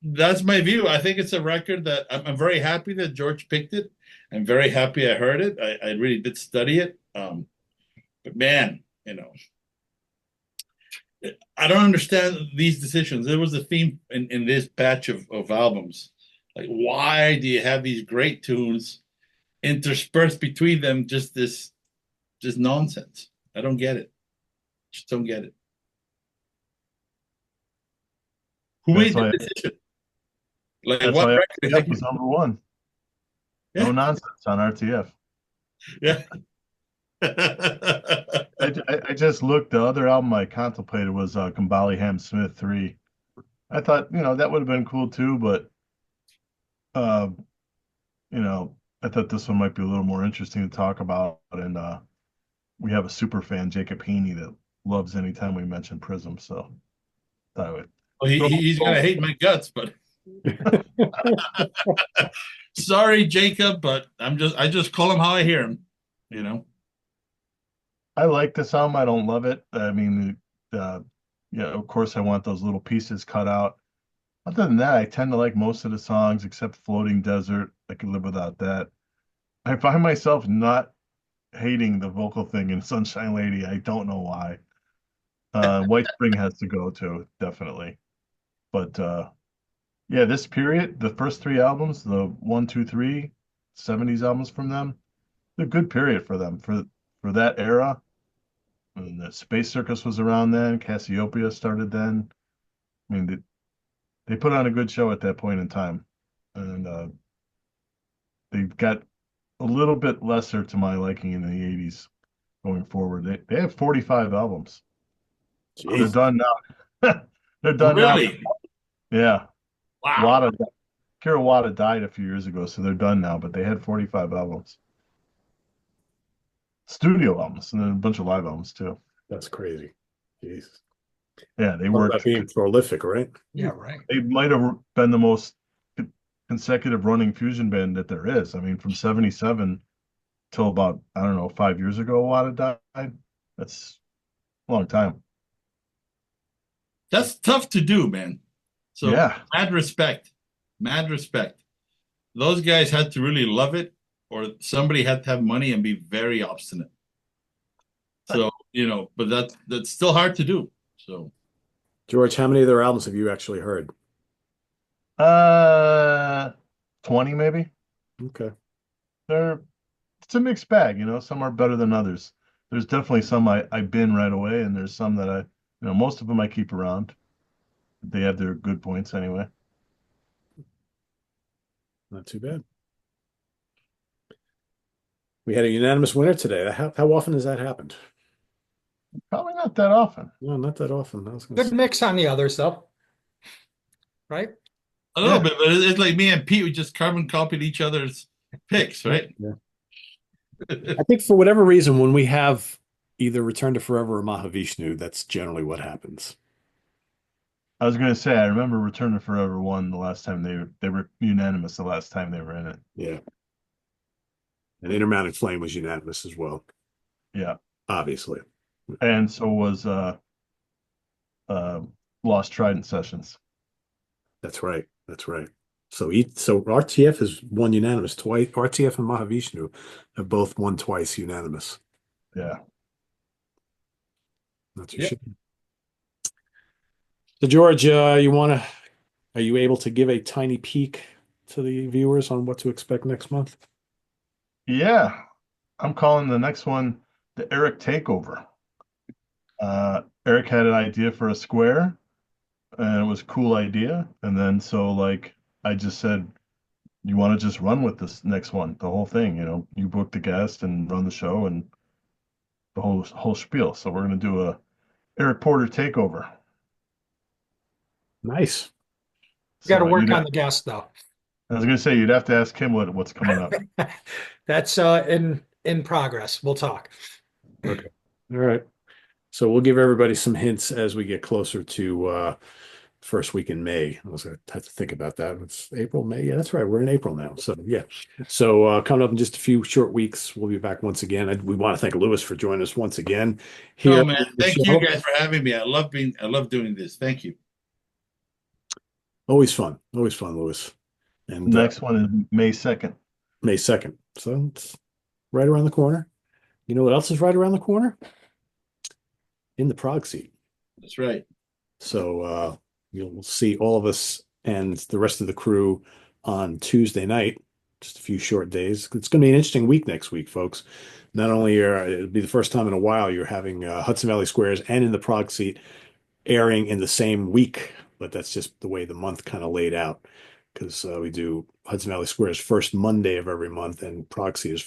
that's my view. I think it's a record that I'm very happy that George picked it. I'm very happy I heard it. I really did study it. But man, I don't understand these decisions. There was a theme in this batch of albums. Like, why do you have these great tunes interspersed between them? Just nonsense. I don't get it. Just don't get it. Who That's made the why decision? Like, that's what why record RTF was label? number one. No Yeah, nonsense on RTF. yeah. I just looked. The other album I contemplated was Gambali Ham Smith 3. I thought, that would have been cool too, but uh, I thought this one might be a little more interesting to talk about. And we have a super fan, Jacob Heaney, that loves anytime we mention Prism. So thought I would Well, throw he's gonna hate my guts, but sorry, Jacob, but I just call him how I hear him. You know. I like this album. I don't love it. I mean, yeah, of course, I want those little pieces cut out. Other than that, I tend to like most of the songs except Floating Desert. I could live without that. I find myself not hating the vocal thing in Sunshine Lady. I don't know why. White Spring has to go too, definitely. But yeah, this period, the first three albums, the one, two, three, 70s albums from them, they're a good period for them for that era. And the Space Circus was around then. Cassiopeia started then. I mean, they put on a good show at that point in time, and they've got a little bit lesser to my liking in the '80s going forward. They have 45 albums. They're Jeez. done now. They're done now. Really? Yeah, Wow. Wada, Kira Wada died a few years ago, so they're done now. But they had 45 albums, studio albums, and then a bunch of live albums too. That's crazy. Jeez. Yeah, they Talk worked. about being prolific, right? Yeah, right. They might have been the most consecutive running fusion band that there is. I mean, from '77 till about, I don't know, 5 years ago, Wada died. That's a long time. That's tough to do, man. So Yeah. mad respect. Mad respect. Those guys had to really love it, or somebody had to have money and be very obstinate. So, but that's still hard to do. So George, how many of their albums have you actually heard? Uh, 20 maybe. Okay. It's a mixed bag, Some are better than others. There's definitely some I bin right away, and there's some that most of them I keep around. They have their good points anyway. Not too bad. We had a unanimous winner today. How often has that happened? Probably not that often. No, not that often. I was gonna Good say. mix on the others, though. Right? a little bit, but it's like me and Pete, we just carbon copied each other's picks, right? Yeah. I think for whatever reason, when we have either Return to Forever or Mahavishnu, that's generally what happens. I was going to say, I remember Return to Forever won the last time they were unanimous the last time they were in it. Yeah. And Intermounted Flame was unanimous as well, Yeah. obviously. And so was Lost Trident Sessions. That's right. That's right. So RTF has won unanimous twice. RTF and Mahavishnu have both won twice unanimous. Yeah. That's your shit. So George, are you able to give a tiny peek to the viewers on what to expect next month? Yeah. I'm calling the next one the Eric Takeover. Eric had an idea for a square, and it was a cool idea. And then I just said, you want to just run with this next one, the whole thing, you book the guest and run the show and the whole spiel. So we're gonna do a Eric Porter takeover. Nice. You got to So work on the guest, though. I was gonna say you'd have to ask him what's coming up. That's in progress. We'll talk. Okay. All right. So we'll give everybody some hints as we get closer to first week in May. I was gonna have to think about that. It's April, May. Yeah, that's right. We're in April now. So yeah. So coming up in just a few short weeks, we'll be back once again. We want to thank Lewis for joining us once again here. Oh man, thank you guys for having me. I love doing this. Thank you. Always fun, Lewis. And Next one is May 2nd. May 2nd. So it's right around the corner. You know what else is right around the corner? In the prog seat. That's right. So you'll see all of us and the rest of the crew on Tuesday night, just a few short days. It's going to be an interesting week next week, folks. Not only it'll be the first time in a while you're having Hudson Valley Squares and In the Prog Seat airing in the same week, but that's just the way the month kind of laid out because we do Hudson Valley Squares first Monday of every month and Prog Seat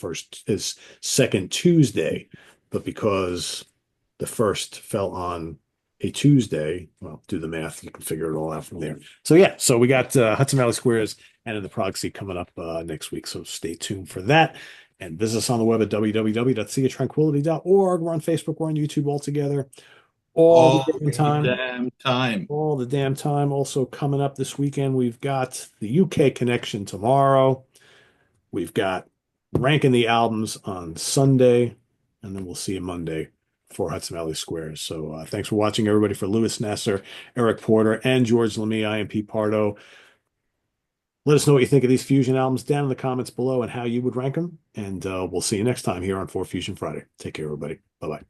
is second Tuesday, but because the first fell on a Tuesday, well, do the math, you can figure it all out from there. So yeah, so we got Hudson Valley Squares and In the Prog Seat coming up next week, so stay tuned for that. And visit us on the web at www.seatranquility.org. We're on Facebook, we're on YouTube all together. All the damn time. Damn time. All the damn time. Also coming up this weekend, we've got the UK Connection tomorrow. We've got ranking the albums on Sunday, and then we'll see you Monday for Hudson Valley Squares. So thanks for watching, everybody. For Louis Nasser, Eric Porter, and George Lamie, I am Pete Pardo. Let us know what you think of these Fusion albums down in the comments below and how you would rank them. And we'll see you next time here on 4Fusion Friday. Take care, everybody. Bye-bye.